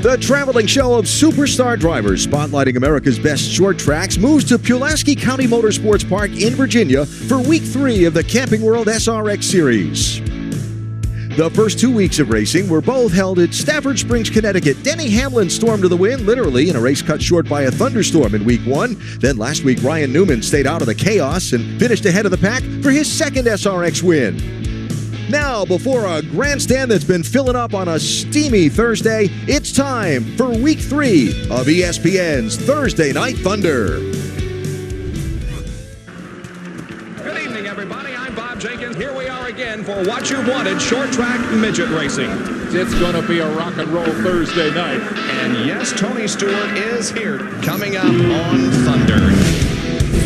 The traveling show of superstar drivers spotlighting America's best short tracks moves to Pulaski County Motorsports Park in Virginia for Week 3 of the Camping World SRX Series. The first 2 weeks of racing were both held at Stafford Springs, Connecticut. Denny Hamlin stormed to the win, literally, in a race cut short by a thunderstorm in Week 1. Then last week, Ryan Newman stayed out of the chaos and finished ahead of the pack for his second SRX win. Now, before a grandstand that's been filling up on a steamy Thursday, it's time for Week 3 of ESPN's Thursday Night Thunder. Good evening, everybody. I'm Bob Jenkins. Here we are again for what you wanted, short track midget racing. It's going to be a rock and roll Thursday night. And yes, Tony Stewart is here, coming up on Thunder.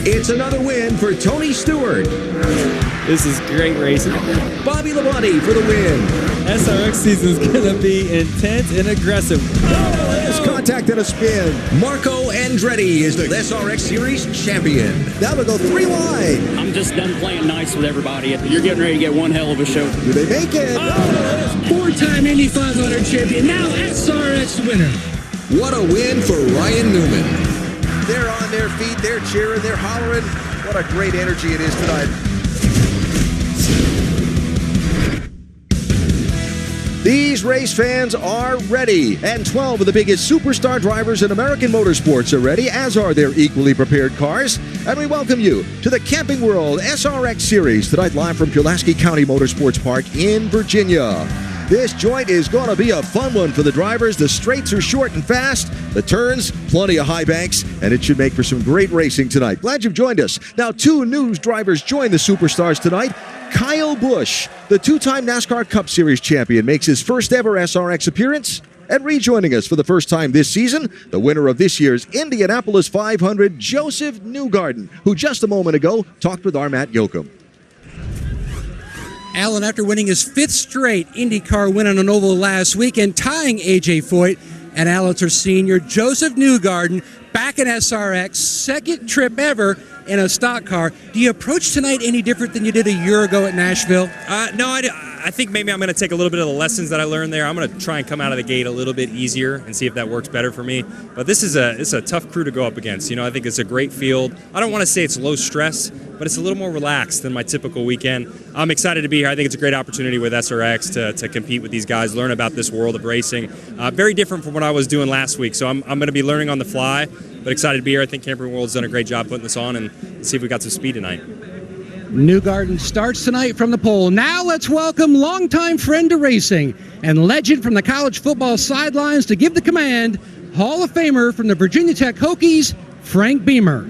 It's another win for Tony Stewart. This is great racing. Bobby Labonte for the win. SRX season is going to be intense and aggressive. There's contact and a spin. Marco Andretti is the SRX Series champion. Now they'll go 3 wide. I'm just done playing nice with everybody. You're getting ready to get one hell of a show. Do they make it? Four-time Indy 500 champion, now SRX winner. What a win for Ryan Newman. They're on their feet, they're cheering, they're hollering. What a great energy it is tonight. These race fans are ready, and 12 of the biggest superstar drivers in American motorsports are ready, as are their equally prepared cars. And we welcome you to the Camping World SRX Series tonight, live from Pulaski County Motorsports Park in Virginia. This joint is going to be a fun one for the drivers. The straights are short and fast, the turns, plenty of high banks, and it should make for some great racing tonight. Glad you've joined us. Now, 2 new drivers join the superstars tonight. Kyle Busch, the 2-time NASCAR Cup Series champion, makes his first ever SRX appearance. And rejoining us for the first time this season, the winner of this year's Indianapolis 500, Joseph Newgarden, who just a moment ago talked with our Matt Yoakum. Alan, after winning his 5th straight IndyCar win on an oval last week and tying A.J. Foyt and Alatar Sr., Joseph Newgarden back in SRX, second trip ever in a stock car. Do you approach tonight any different than you did a year ago at Nashville? No, I think maybe I'm going to take a little bit of the lessons that I learned there. I'm going to try and come out of the gate a little bit easier and see if that works better for me. But this is a tough crew to go up against. You know, I think it's a great field. I don't want to say it's low stress, but it's a little more relaxed than my typical weekend. I'm excited to be here. I think it's a great opportunity with SRX to compete with these guys, learn about this world of racing. Very different from what I was doing last week. So I'm going to be learning on the fly, but excited to be here. I think Camping World's done a great job putting this on, and see if we got some speed tonight. Newgarden starts tonight from the pole. Now let's welcome longtime friend to racing and legend from the college football sidelines to give the command, Hall of Famer from the Virginia Tech Hokies, Frank Beamer.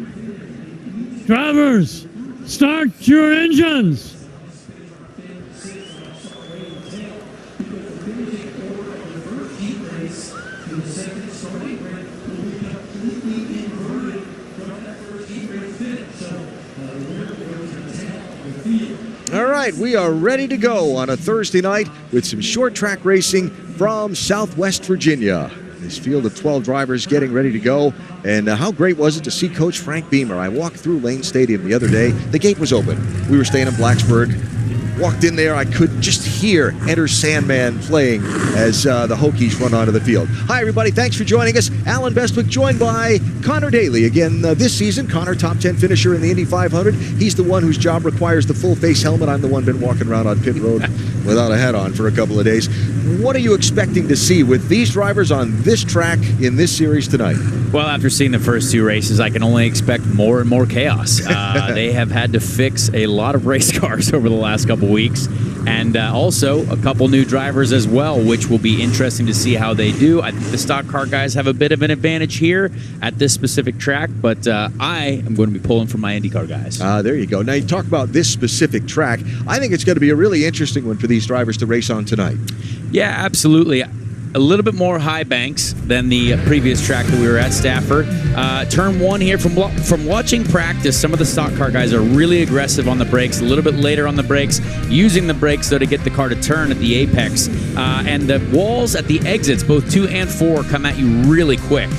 Drivers, start your engines. All right, we are ready to go on a Thursday night with some short track racing from Southwest Virginia. This field of 12 drivers getting ready to go. And how great was it to see Coach Frank Beamer? I walked through Lane Stadium the other day. The gate was open. We were staying in Blacksburg. Walked in there, I could just hear Enter Sandman playing as the Hokies run onto the field. Hi, everybody. Thanks for joining us. Alan Bestwick joined by Connor Daly. Again, this season, Connor, top 10 finisher in the Indy 500. He's the one whose job requires the full-face helmet. I'm the one been walking around on pit road without a hat on for a couple of days. What are you expecting to see with these drivers on this track in this series tonight? Well, after seeing the first 2 races, I can only expect more and more chaos. They have had to fix a lot of race cars over the last couple weeks, and also a couple new drivers as well, which will be interesting to see how they do. I think the stock car guys have a bit of an advantage here at this specific track, but I am going to be pulling for my IndyCar guys. There you go. Now, you talk about this specific track. I think it's going to be a really interesting one for these drivers to race on tonight. Yeah, absolutely. A little bit more high banks than the previous track that we were at, Stafford. Turn 1 here, from watching practice, some of the stock car guys are really aggressive on the brakes, a little bit later on the brakes, using the brakes, though, to get the car to turn at the apex. And the walls at the exits, both 2 and 4, come at you really quick.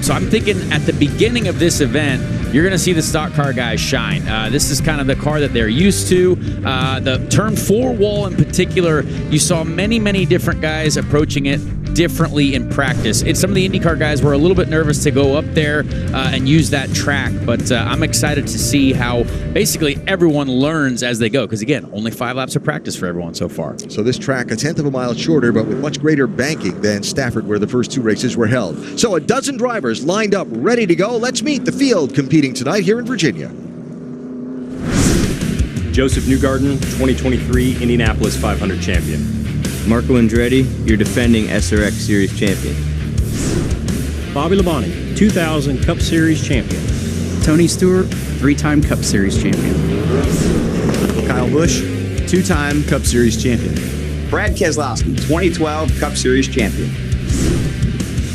So I'm thinking at the beginning of this event, you're going to see the stock car guys shine. This is kind of the car that they're used to. The turn 4 wall in particular, you saw many, many different guys approaching it differently in practice. Some of the IndyCar guys were a little bit nervous to go up there and use that track, but I'm excited to see how basically everyone learns as they go, because again, only 5 laps of practice for everyone so far. So this track, a 1/10 of a mile shorter, but with much greater banking than Stafford, where the first 2 races were held. So a dozen drivers lined up, ready to go. Let's meet the field competing tonight here in Virginia. Joseph Newgarden, 2023 Indianapolis 500 champion. Marco Andretti, your defending SRX Series champion. Bobby Labonte, 2000 Cup Series champion. Tony Stewart, 3-time Cup Series champion. Kyle Busch, 2-time Cup Series champion. Brad Keselowski, 2012 Cup Series champion.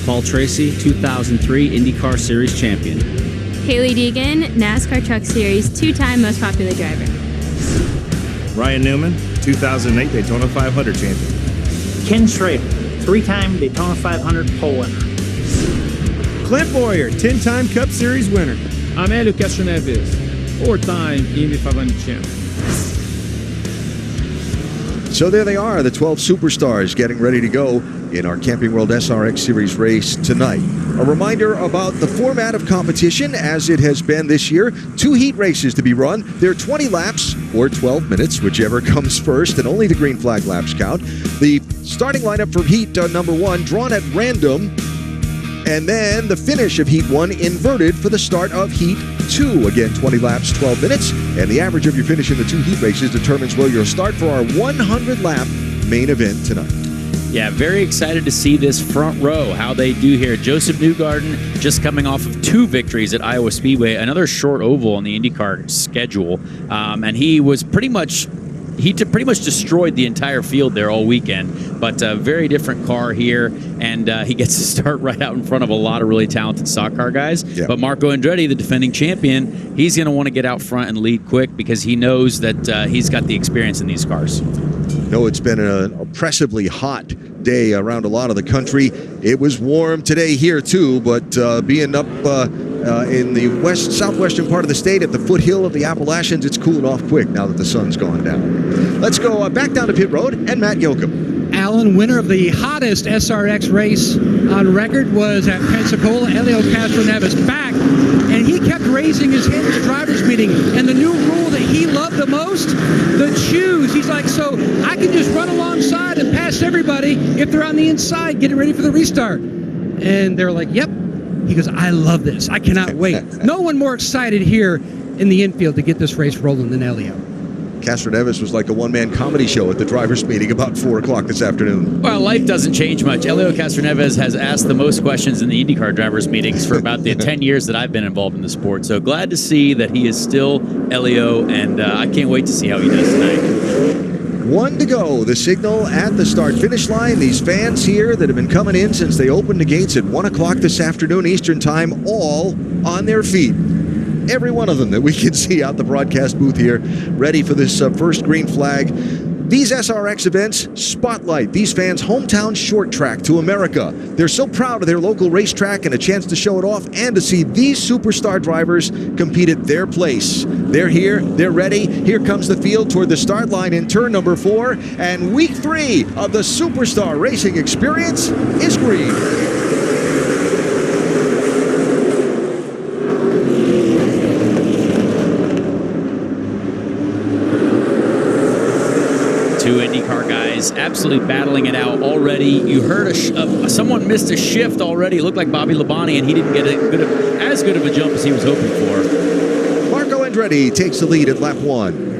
Paul Tracy, 2003 IndyCar Series champion. Haley Deegan, NASCAR Truck Series 2-time most popular driver. Ryan Newman, 2008 Daytona 500 champion. Ken Schrader, 3-time Daytona 500 pole winner. Clint Boyer, 10-time Cup Series winner. Amélio Castro Neves, 4-time Indy 500 champion. So there they are, the 12 superstars getting ready to go in our Camping World SRX Series race tonight. A reminder about the format of competition as it has been this year. 2 heat races to be run. They're 20 laps or 12 minutes, whichever comes first, and only the green flag laps count. The starting lineup for heat number 1 drawn at random, and then the finish of heat 1 inverted for the start of heat 2. Again, 20 laps, 12 minutes, and the average of your finish in the 2 heat races determines where you'll start for our 100-lap main event tonight. Yeah, very excited to see this front row, how they do here. Joseph Newgarden just coming off of 2 victories at Iowa Speedway, another short oval on the IndyCar schedule, and he was pretty much destroyed the entire field there all weekend, but a very different car here, and he gets to start right out in front of a lot of really talented stock car guys. Yep. But Marco Andretti, the defending champion, he's going to want to get out front and lead quick because he knows that he's got the experience in these cars. No, it's been an oppressively hot day around a lot of the country. It was warm today here too, but being up in the southwestern part of the state at the foothill of the Appalachians, it's cooled off quick now that the sun's gone down. Let's go back down to pit road and Matt Yoakum. Alan, winner of the hottest SRX race on record was at Pensacola. Helio Castroneves back, and he kept raising his hand at the driver's meeting. And the new rule that he loved the most, the choose. He's like, so I can just run alongside and pass everybody if they're on the inside getting ready for the restart. And they're like, yep. He goes, I love this. I cannot wait. No one more excited here in the infield to get this race rolling than Helio. Castroneves was like a one-man comedy show at the drivers' meeting about 4 o'clock this afternoon. Well, life doesn't change much. Helio Castroneves has asked the most questions in the IndyCar drivers' meetings for about the 10 years that I've been involved in the sport. So glad to see that he is still Helio, and I can't wait to see how he does tonight. 1 to go, the signal at the start-finish line. These fans here that have been coming in since they opened the gates at 1 o'clock this afternoon Eastern Time, all on their feet. Every one of them that we can see out the broadcast booth here, ready for this first green flag. These SRX events spotlight these fans' hometown short track to America. They're so proud of their local racetrack and a chance to show it off and to see these superstar drivers compete at their place. They're here, they're ready. Here comes the field toward the start line in turn number 4, and week 3 of the Superstar Racing Experience is green. Two IndyCar guys absolutely battling it out already. You heard someone missed a shift already. It looked like Bobby Labonte, and he didn't get as good of a jump as he was hoping for. Marco Andretti takes the lead at lap 1.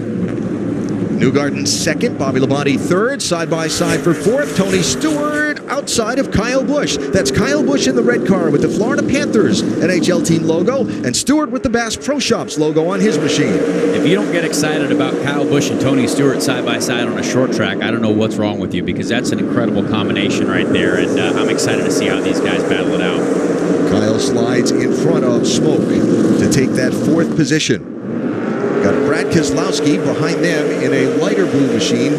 Newgarden second, Bobby Labonte third, side by side for fourth. Tony Stewart outside of Kyle Busch. That's Kyle Busch in the red car with the Florida Panthers NHL team logo, and Stewart with the Bass Pro Shops logo on his machine. If you don't get excited about Kyle Busch and Tony Stewart side by side on a short track, I don't know what's wrong with you, because that's an incredible combination right there, and I'm excited to see how these guys battle it out. Kyle slides in front of Smoke to take that 4th position. Got Brad Keselowski behind them in a lighter blue machine.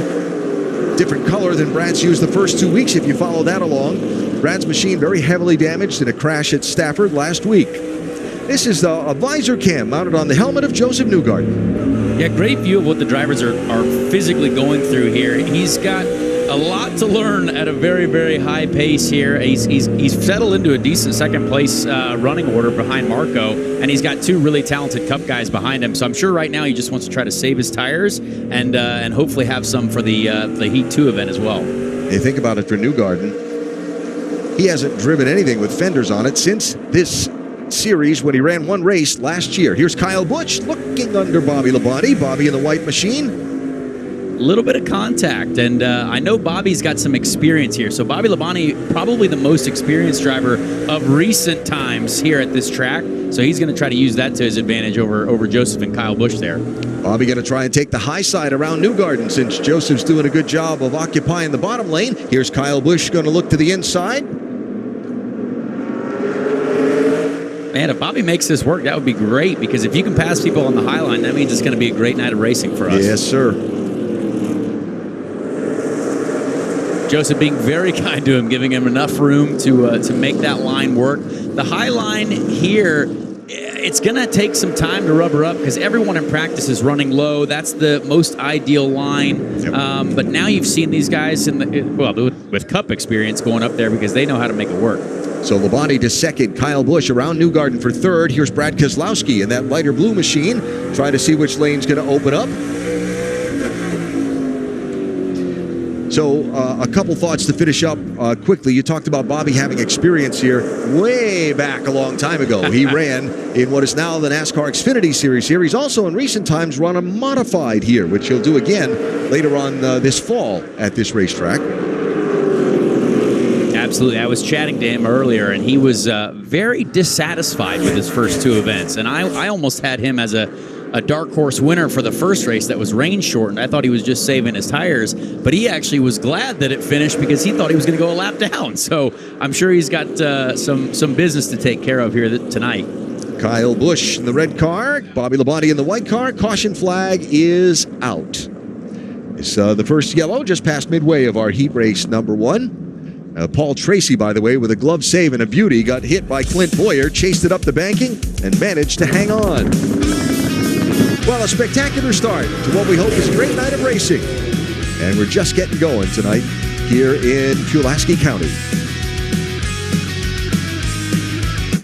different color than Brad's used the first 2 weeks if you follow that along. Brad's machine very heavily damaged in a crash at Stafford last week. This is a visor cam mounted on the helmet of Joseph Newgarden. Yeah, great view of what the drivers are physically going through here. He's got a lot to learn at a very, very high pace here. He's settled into a decent second place running order behind Marco, and he's got two really talented Cup guys behind him. So I'm sure right now he just wants to try to save his tires and hopefully have some for the Heat 2 event as well. Hey, think about it for Newgarden. He hasn't driven anything with fenders on it since this series when he ran one race last year. Here's Kyle Busch looking under Bobby Labonte. Bobby in the white machine. A little bit of contact, and I know Bobby's got some experience here. So Bobby Labonte, probably the most experienced driver of recent times here at this track. So he's going to try to use that to his advantage over Joseph and Kyle Busch there. Bobby going to try and take the high side around Newgarden since Joseph's doing a good job of occupying the bottom lane. Here's Kyle Busch going to look to the inside. Man, if Bobby makes this work, that would be great, because if you can pass people on the high line, that means it's going to be a great night of racing for us. Yes, sir. Joseph being very kind to him, giving him enough room to make that line work. The high line here, it's going to take some time to rubber up because everyone in practice is running low. That's the most ideal line. Yep. But now you've seen these guys with Cup experience going up there because they know how to make it work. So Labonte to second, Kyle Busch around Newgarden for third. Here's Brad Keselowski in that lighter blue machine, trying to see which lane's going to open up. So a couple thoughts to finish up quickly. You talked about Bobby having experience here way back a long time ago. He ran in what is now the NASCAR Xfinity Series here. He's also in recent times run a modified here, which he'll do again later on this fall at this racetrack. Absolutely. I was chatting to him earlier, and he was very dissatisfied with his first two events. And I almost had him as a dark horse winner for the first race that was rain shortened. I thought he was just saving his tires, but he actually was glad that it finished because he thought he was going to go a lap down. So I'm sure he's got some business to take care of here tonight. Kyle Busch in the red car, Bobby Labonte in the white car. Caution flag is out. It's the first yellow just past midway of our heat race number one. Paul Tracy, by the way, with a glove save and a beauty, got hit by Clint Boyer, chased it up the banking, and managed to hang on. Well, a spectacular start to what we hope is a great night of racing. And we're just getting going tonight here in Pulaski County.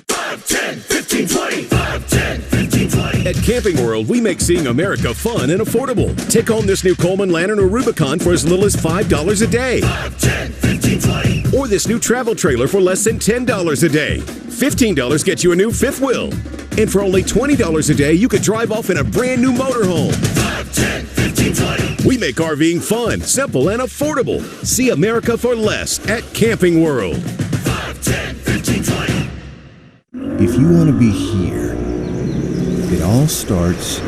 5, 10, 15, 20. 5, 10, 15, 20. At Camping World, we make seeing America fun and affordable. Take home this new Coleman Lantern or Rubicon for as little as $5 a day. 5, 10, 15, 20. Or this new travel trailer for less than $10 a day. $15 gets you a new fifth wheel. And for only $20 a day, you could drive off in a brand new motorhome. 5, 10, 15, 20. We make RVing fun, simple, and affordable. See America for less at Camping World. 5, 10, 15, 20. If you want to be here, it all starts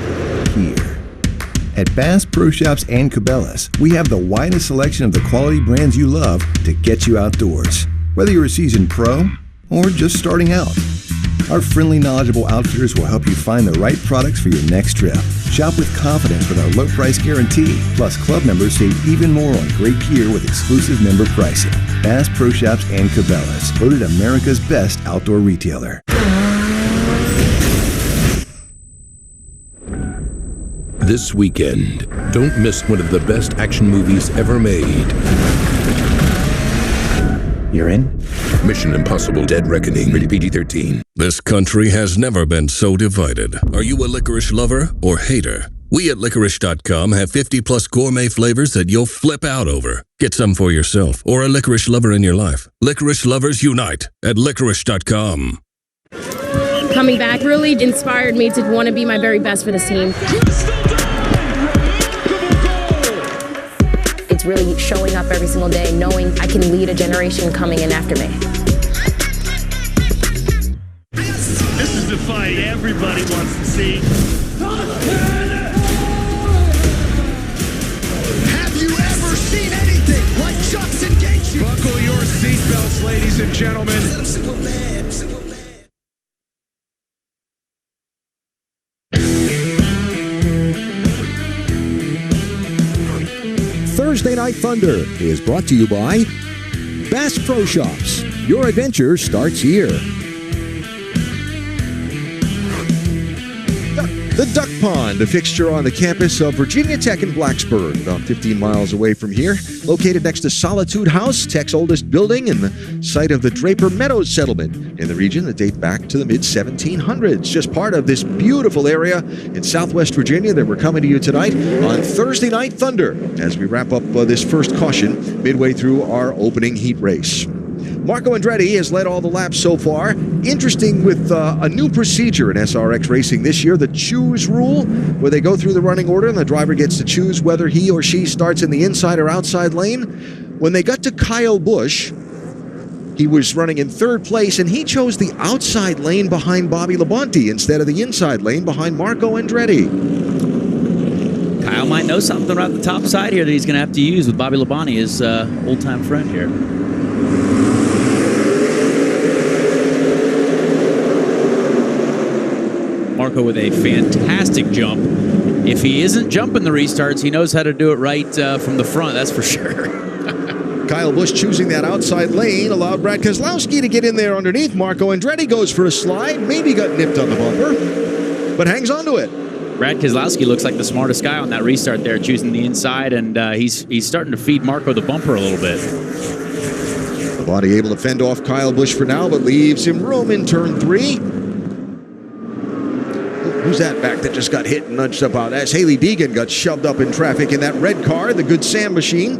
here. At Bass Pro Shops and Cabela's, we have the widest selection of the quality brands you love to get you outdoors. Whether you're a seasoned pro or just starting out, our friendly, knowledgeable outfitters will help you find the right products for your next trip. Shop with confidence with our low price guarantee. Plus, club members save even more on great gear with exclusive member pricing. Bass Pro Shops and Cabela's, voted America's best outdoor retailer. This weekend, don't miss one of the best action movies ever made. You're in? Mission Impossible Dead Reckoning, rated PG-13. This country has never been so divided. Are you a licorice lover or hater? We at Licorice.com have 50-plus gourmet flavors that you'll flip out over. Get some for yourself or a licorice lover in your life. Licorice lovers unite at Licorice.com. Coming back really inspired me to want to be my very best for this team. It's really showing up every single day, knowing I can lead a generation coming in after me. This is the fight everybody wants to see. Have you ever seen anything like Chuck's engagement? Buckle your seatbelts, ladies and gentlemen. Thursday Night Thunder is brought to you by Bass Pro Shops. Your adventure starts here. The Duck Pond, a fixture on the campus of Virginia Tech in Blacksburg, about 15 miles away from here. Located next to Solitude House, Tech's oldest building, and the site of the Draper Meadows settlement in the region that date back to the mid-1700s. Just part of this beautiful area in southwest Virginia that we're coming to you tonight on Thursday Night Thunder as we wrap up this first caution midway through our opening heat race. Marco Andretti has led all the laps so far. Interesting with a new procedure in SRX racing this year, the choose rule, where they go through the running order and the driver gets to choose whether he or she starts in the inside or outside lane. When they got to Kyle Busch, he was running in third place, and he chose the outside lane behind Bobby Labonte instead of the inside lane behind Marco Andretti. Kyle might know something about the top side here that he's going to have to use with Bobby Labonte, his old-time friend here. Marco with a fantastic jump. If he isn't jumping the restarts, he knows how to do it right from the front, that's for sure. Kyle Busch choosing that outside lane allowed Brad Keselowski to get in there underneath. Marco Andretti goes for a slide, maybe got nipped on the bumper, but hangs on to it. Brad Keselowski looks like the smartest guy on that restart there, choosing the inside, and he's starting to feed Marco the bumper a little bit. The body able to fend off Kyle Busch for now, but leaves him room in turn 3. Who's that back that just got hit and nudged up out? That's Haley Deegan, got shoved up in traffic in that red car, the Good Sam machine.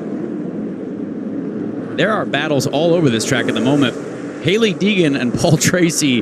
There are battles all over this track at the moment. Haley Deegan and Paul Tracy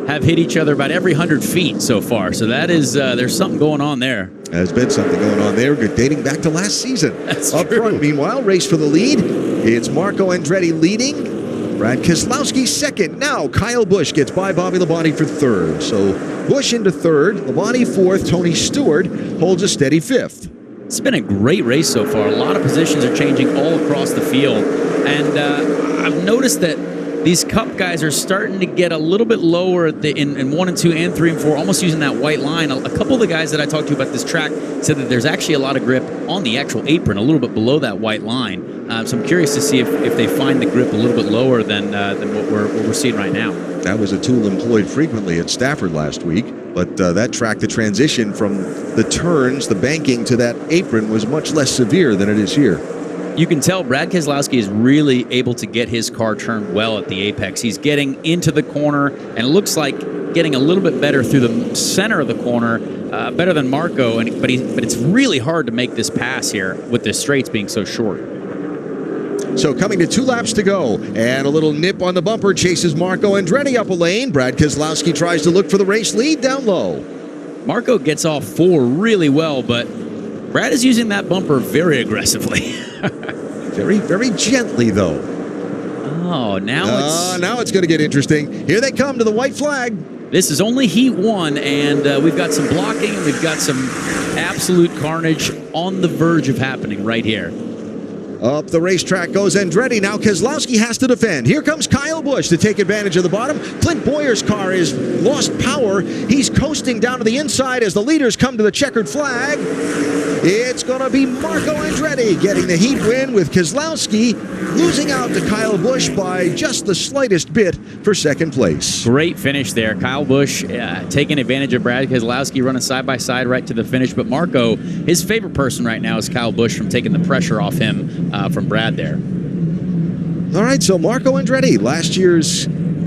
have hit each other about every 100 feet so far. So that is, there's something going on there. There's been something going on there, dating back to last season. That's up true. Front, meanwhile, race for the lead. It's Marco Andretti leading. Brad Keselowski second. Now Kyle Busch gets by Bobby Labonte for third. So Busch into third, Labonte fourth, Tony Stewart holds a steady fifth. It's been a great race so far. A lot of positions are changing all across the field. And I've noticed that these Cup guys are starting to get a little bit lower in 1 and 2 and 3 and 4, almost using that white line. A couple of the guys that I talked to about this track said that there's actually a lot of grip on the actual apron, a little bit below that white line. So I'm curious to see if they find the grip a little bit lower than what we're seeing right now. That was a tool employed frequently at Stafford last week, but that track, the transition from the turns, the banking to that apron was much less severe than it is here. You can tell Brad Keselowski is really able to get his car turned well at the apex. He's getting into the corner, and it looks like getting a little bit better through the center of the corner, better than Marco. But it's really hard to make this pass here with the straights being so short. So coming to 2 laps to go, and a little nip on the bumper chases Marco Andretti up a lane. Brad Keselowski tries to look for the race lead down low. Marco gets off 4 really well, but Brad is using that bumper very aggressively. Very, very gently, though. Oh, now it's going to get interesting. Here they come to the white flag. This is only Heat 1, and we've got some blocking, and we've got some absolute carnage on the verge of happening right here. Up the racetrack goes Andretti. Now Keselowski has to defend. Here comes Kyle Busch to take advantage of the bottom. Clint Boyer's car has lost power. He's coasting down to the inside as the leaders come to the checkered flag. It's going to be Marco Andretti getting the heat win, with Keselowski losing out to Kyle Busch by just the slightest bit for second place. Great finish there. Kyle Busch taking advantage of Brad Keselowski, running side-by-side right to the finish. But Marco, his favorite person right now is Kyle Busch, from taking the pressure off him from Brad there. All right, so Marco Andretti, last year's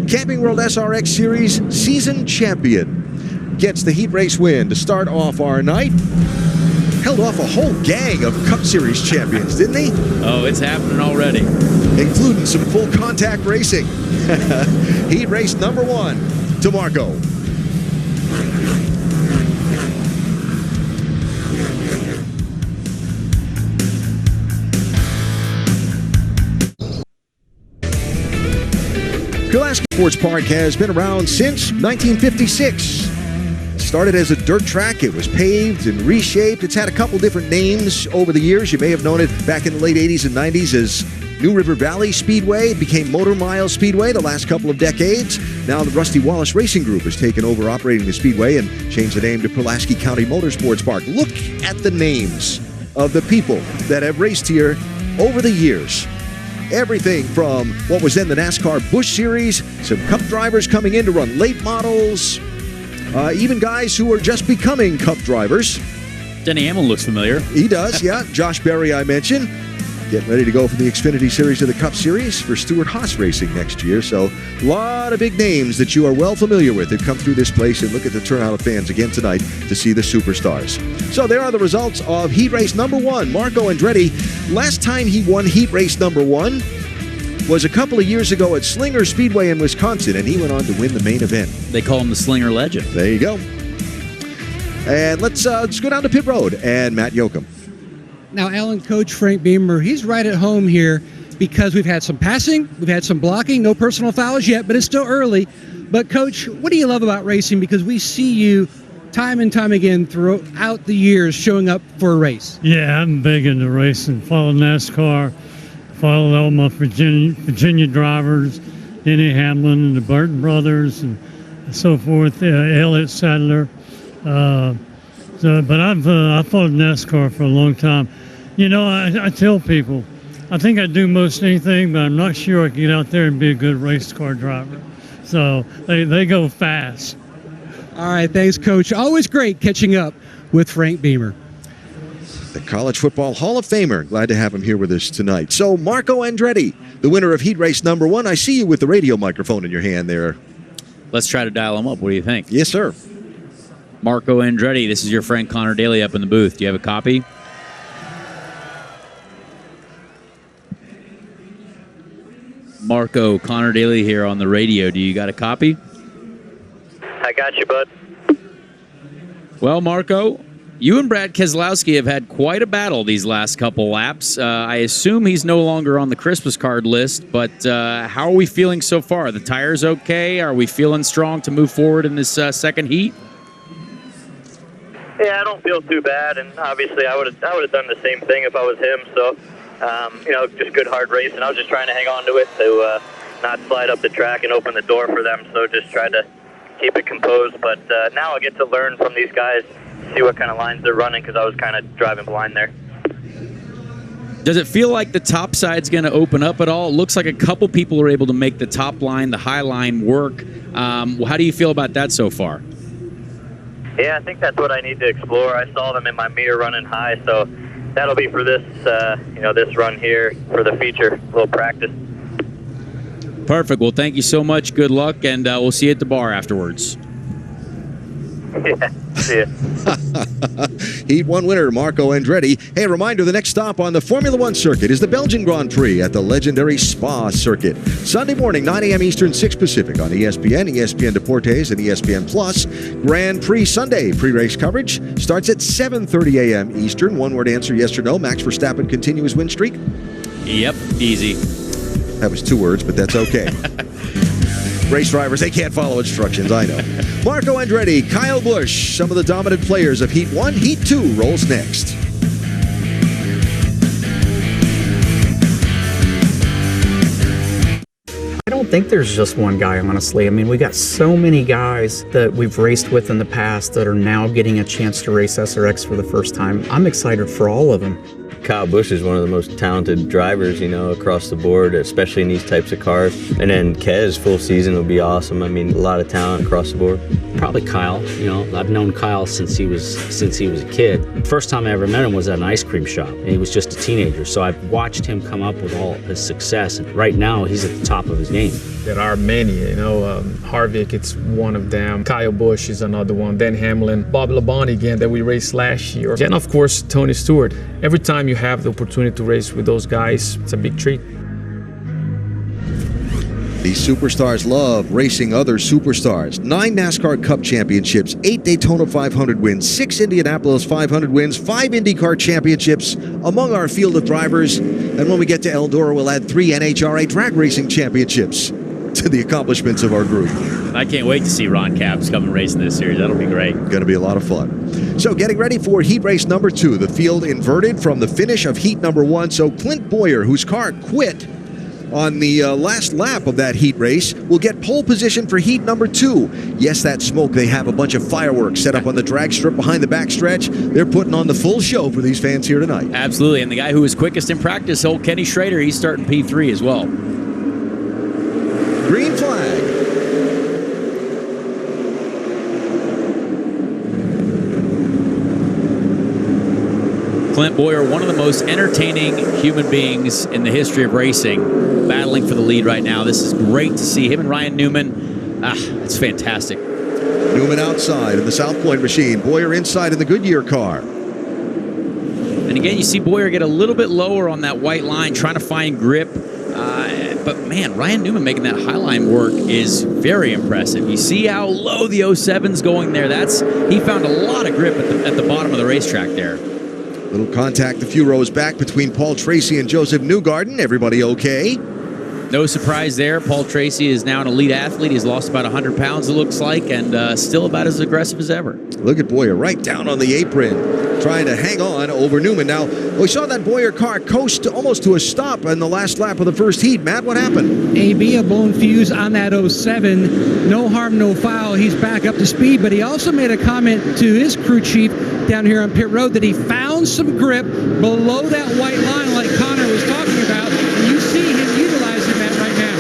Camping World SRX Series season champion, gets the heat race win to start off our night. Held off a whole gang of Cup Series champions, didn't he? Oh, it's happening already. Including some full contact racing. Heat race number 1 to Marco. Pulaski Sports Park has been around since 1956. Started as a dirt track. It was paved and reshaped. It's had a couple different names over the years. You may have known it back in the late 80s and 90s as New River Valley Speedway. It became Motor Mile Speedway the last couple of decades. Now the Rusty Wallace Racing Group has taken over operating the speedway and changed the name to Pulaski County Motorsports Park. Look at the names of the people that have raced here over the years. Everything from what was then the NASCAR Busch Series, some Cup drivers coming in to run late models, even guys who are just becoming Cup drivers. Denny Hamlin looks familiar. He does, yeah. Josh Berry, I mentioned, getting ready to go from the Xfinity Series to the Cup Series for Stewart-Haas Racing next year. So a lot of big names that you are well familiar with that come through this place, and look at the turnout of fans again tonight to see the superstars. So there are the results of heat race number 1. Marco Andretti, last time he won heat race number 1 was a couple of years ago at Slinger Speedway in Wisconsin, and he went on to win the main event. They call him the Slinger Legend. There you go. And let's go down to pit road and Matt Yoakum. Now, Alan, Coach Frank Beamer, he's right at home here because we've had some passing, we've had some blocking, no personal fouls yet, but it's still early. But, Coach, what do you love about racing? Because we see you time and time again throughout the years showing up for a race. Yeah, I'm big into racing. Follow NASCAR, follow all my Virginia drivers, Denny Hamlin and the Burton brothers and so forth, Elliott Sadler. But I've followed NASCAR for a long time. You know, I tell people, I think I do most anything, but I'm not sure I can get out there and be a good race car driver. So they go fast. All right, thanks, Coach. Always great catching up with Frank Beamer. The College Football Hall of Famer. Glad to have him here with us tonight. So, Marco Andretti, the winner of heat race number 1. I see you with the radio microphone in your hand there. Let's try to dial him up. What do you think? Yes, sir. Marco Andretti, this is your friend Connor Daly up in the booth. Do you have a copy? Marco, Connor Daly here on the radio. Do you got a copy? I got you, bud. Well, Marco, you and Brad Keselowski have had quite a battle these last couple laps. I assume he's no longer on the Christmas card list, but how are we feeling so far? The tires okay? Are we feeling strong to move forward in this second heat? Yeah, I don't feel too bad, and obviously I would have done the same thing if I was him. So, just good hard racing. I was just trying to hang on to it to not slide up the track and open the door for them. So just tried to keep it composed. But now I get to learn from these guys, see what kind of lines they're running, because I was kind of driving blind there. Does it feel like the top side's going to open up at all? It looks like a couple people are able to make the top line, the high line work. How do you feel about that so far? Yeah, I think that's what I need to explore. I saw them in my mirror running high, so that'll be for this, this run here for the feature, a little practice. Perfect. Well, thank you so much. Good luck, and we'll see you at the bar afterwards. Yeah, see ya. Heat 1 winner, Marco Andretti. Hey, a reminder, the next stop on the Formula 1 circuit is the Belgian Grand Prix at the legendary Spa circuit. Sunday morning, 9 a.m. Eastern, 6 Pacific on ESPN, ESPN Deportes, and ESPN Plus. Grand Prix Sunday pre-race coverage starts at 7:30 a.m. Eastern. One-word answer, yes or no. Max Verstappen continue his win streak? Yep, easy. That was 2 words, but that's okay. Race drivers, they can't follow instructions, I know. Marco Andretti, Kyle Busch, some of the dominant players of Heat 1. Heat 2 rolls next. I don't think there's just one guy, honestly. I mean, we got so many guys that we've raced with in the past that are now getting a chance to race SRX for the first time. I'm excited for all of them. Kyle Busch is one of the most talented drivers, across the board, especially in these types of cars. And then Kez, full season would be awesome. I mean, a lot of talent across the board. Probably Kyle. I've known Kyle since he was a kid. First time I ever met him was at an ice cream shop, and he was just a teenager. So I've watched him come up with all his success, and right now he's at the top of his game. There are many, Harvick, it's one of them. Kyle Busch is another one. Dan Hamlin, Bob Labonte again that we raced last year. And of course, Tony Stewart. Every time you have the opportunity to race with those guys, it's a big treat. These superstars love racing other superstars. 9 NASCAR Cup championships, 8 Daytona 500 wins, 6 Indianapolis 500 wins, 5 IndyCar championships among our field of drivers. And when we get to Eldora, we'll add 3 NHRA drag racing championships to the accomplishments of our group. I can't wait to see Ron Capps come and race in this series. That'll be great. Going to be a lot of fun. So getting ready for heat race number 2. The field inverted from the finish of heat number 1. So Clint Boyer, whose car quit on the last lap of that heat race will get pole position for heat number 2. Yes, that smoke, they have a bunch of fireworks set up on the drag strip behind the backstretch. They're putting on the full show for these fans here tonight. Absolutely, and the guy who was quickest in practice, old Kenny Schrader, he's starting P3 as well. Green flag. Clint Boyer, one of the most entertaining human beings in the history of racing, battling for the lead right now. This is great to see him and Ryan Newman. It's fantastic. Newman outside in the South Point machine. Boyer inside in the Goodyear car. And again, you see Boyer get a little bit lower on that white line, trying to find grip. But man, Ryan Newman making that high line work is very impressive. You see how low the 07's going there. He found a lot of grip at the bottom of the racetrack there. Little contact a few rows back between Paul Tracy and Joseph Newgarden. Everybody okay? No surprise there. Paul Tracy is now an elite athlete. He's lost about 100 pounds, it looks like, and still about as aggressive as ever. Look at Boyer right down on the apron, trying to hang on over Newman. Now, we saw that Boyer car coast almost to a stop on the last lap of the first heat. Matt, what happened? AB, a blown fuse on that 07. No harm, no foul. He's back up to speed, but he also made a comment to his crew chief down here on pit road that he found some grip below that white line like Connor was talking about. And you see him utilizing that right now.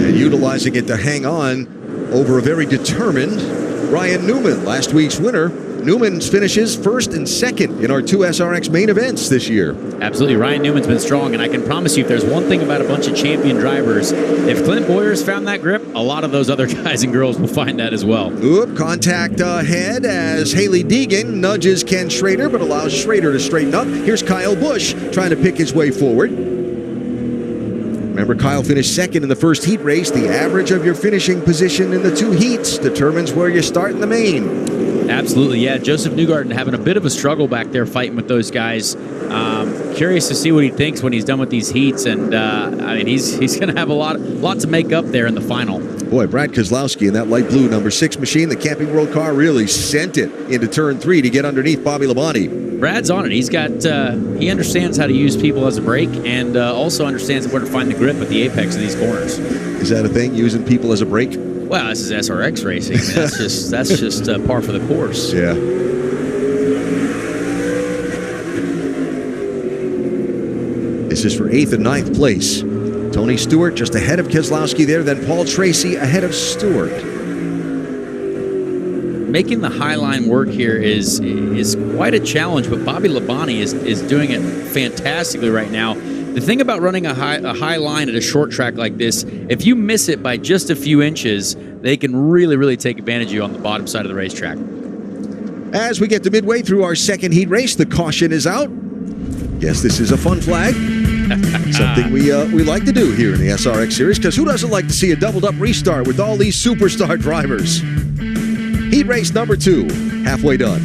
And utilizing it to hang on over a very determined Ryan Newman, last week's winner. Newman finishes first and second in our 2 SRX main events this year. Absolutely. Ryan Newman's been strong, and I can promise you if there's one thing about a bunch of champion drivers, if Clint Boyer's found that grip, a lot of those other guys and girls will find that as well. Oop, contact ahead as Haley Deegan nudges Ken Schrader, but allows Schrader to straighten up. Here's Kyle Busch trying to pick his way forward. Remember, Kyle finished second in the first heat race. The average of your finishing position in the 2 heats determines where you start in the main. Absolutely, yeah. Joseph Newgarden having a bit of a struggle back there fighting with those guys. Curious to see what he thinks when he's done with these heats, and I mean, he's going to have a lot to make up there in the final. Boy, Brad Kozlowski in that light blue number 6 machine, the Camping World car, really sent it into turn 3 to get underneath Bobby Labonte. Brad's on it. He's got he understands how to use people as a brake, and also understands where to find the grip at the apex of these corners. Is that a thing, using people as a brake? Well, this is SRX racing. I mean, that's just par for the course. Yeah. This is for 8th and 9th place. Tony Stewart just ahead of Keselowski there, then Paul Tracy ahead of Stewart. Making the high line work here is quite a challenge, but Bobby Labonte is doing it fantastically right now. The thing about running a high line at a short track like this, if you miss it by just a few inches, they can really, really take advantage of you on the bottom side of the racetrack. As we get to midway through our second heat race, the caution is out. Yes, this is a fun flag. Something we like to do here in the SRX series, because who doesn't like to see a doubled-up restart with all these superstar drivers? Heat race number 2, halfway done.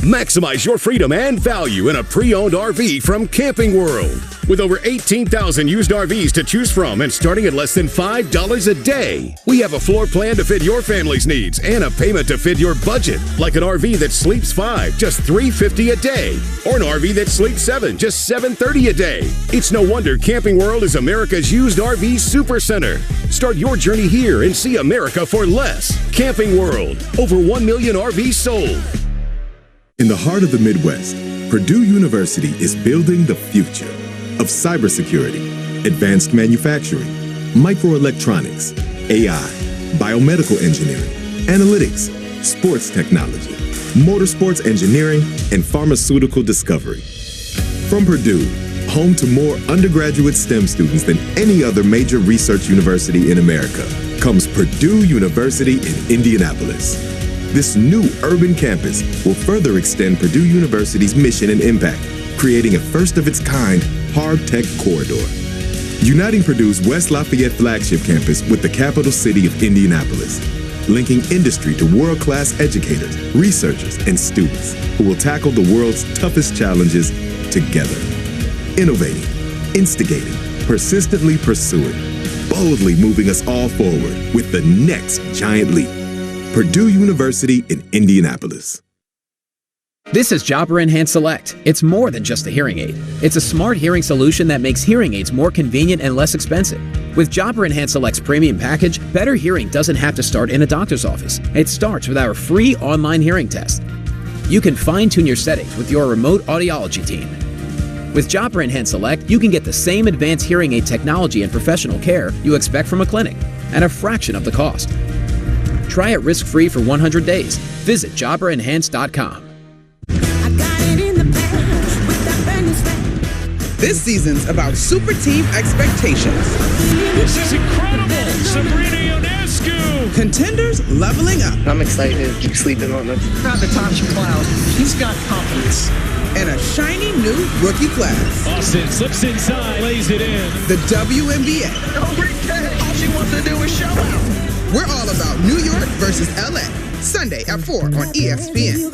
Maximize your freedom and value in a pre-owned RV from Camping World. With over 18,000 used RVs to choose from and starting at less than $5 a day. We have a floor plan to fit your family's needs and a payment to fit your budget. Like an RV that sleeps 5, just $350 a day. Or an RV that sleeps 7, just $730 a day. It's no wonder Camping World is America's used RV supercenter. Start your journey here and see America for less. Camping World. Over 1 million RVs sold. In the heart of the Midwest, Purdue University is building the future of cybersecurity, advanced manufacturing, microelectronics, AI, biomedical engineering, analytics, sports technology, motorsports engineering, and pharmaceutical discovery. From Purdue, home to more undergraduate STEM students than any other major research university in America, comes Purdue University in Indianapolis. This new urban campus will further extend Purdue University's mission and impact, creating a first-of-its-kind hard tech corridor. Uniting Purdue's West Lafayette flagship campus with the capital city of Indianapolis, linking industry to world-class educators, researchers, and students who will tackle the world's toughest challenges together. Innovating, instigating, persistently pursuing, boldly moving us all forward with the next giant leap. Purdue University in Indianapolis. This is Jobber Enhance Select. It's more than just a hearing aid. It's a smart hearing solution that makes hearing aids more convenient and less expensive. With Jobber Enhance Select's premium package, better hearing doesn't have to start in a doctor's office. It starts with our free online hearing test. You can fine-tune your settings with your remote audiology team. With Jobber Enhance Select, you can get the same advanced hearing aid technology and professional care you expect from a clinic at a fraction of the cost. Try it risk-free for 100 days. Visit jobberenhance.com. This season's about super team expectations. This is incredible! Sabrina Ionescu! Contenders leveling up. I'm excited. Keep sleeping on them. Not Natasha Cloud. She's got confidence. And a shiny new rookie class. Austin slips inside, lays it in. The WNBA. All she wants to do is show out. We're all about New York versus LA. Sunday at 4 on ESPN.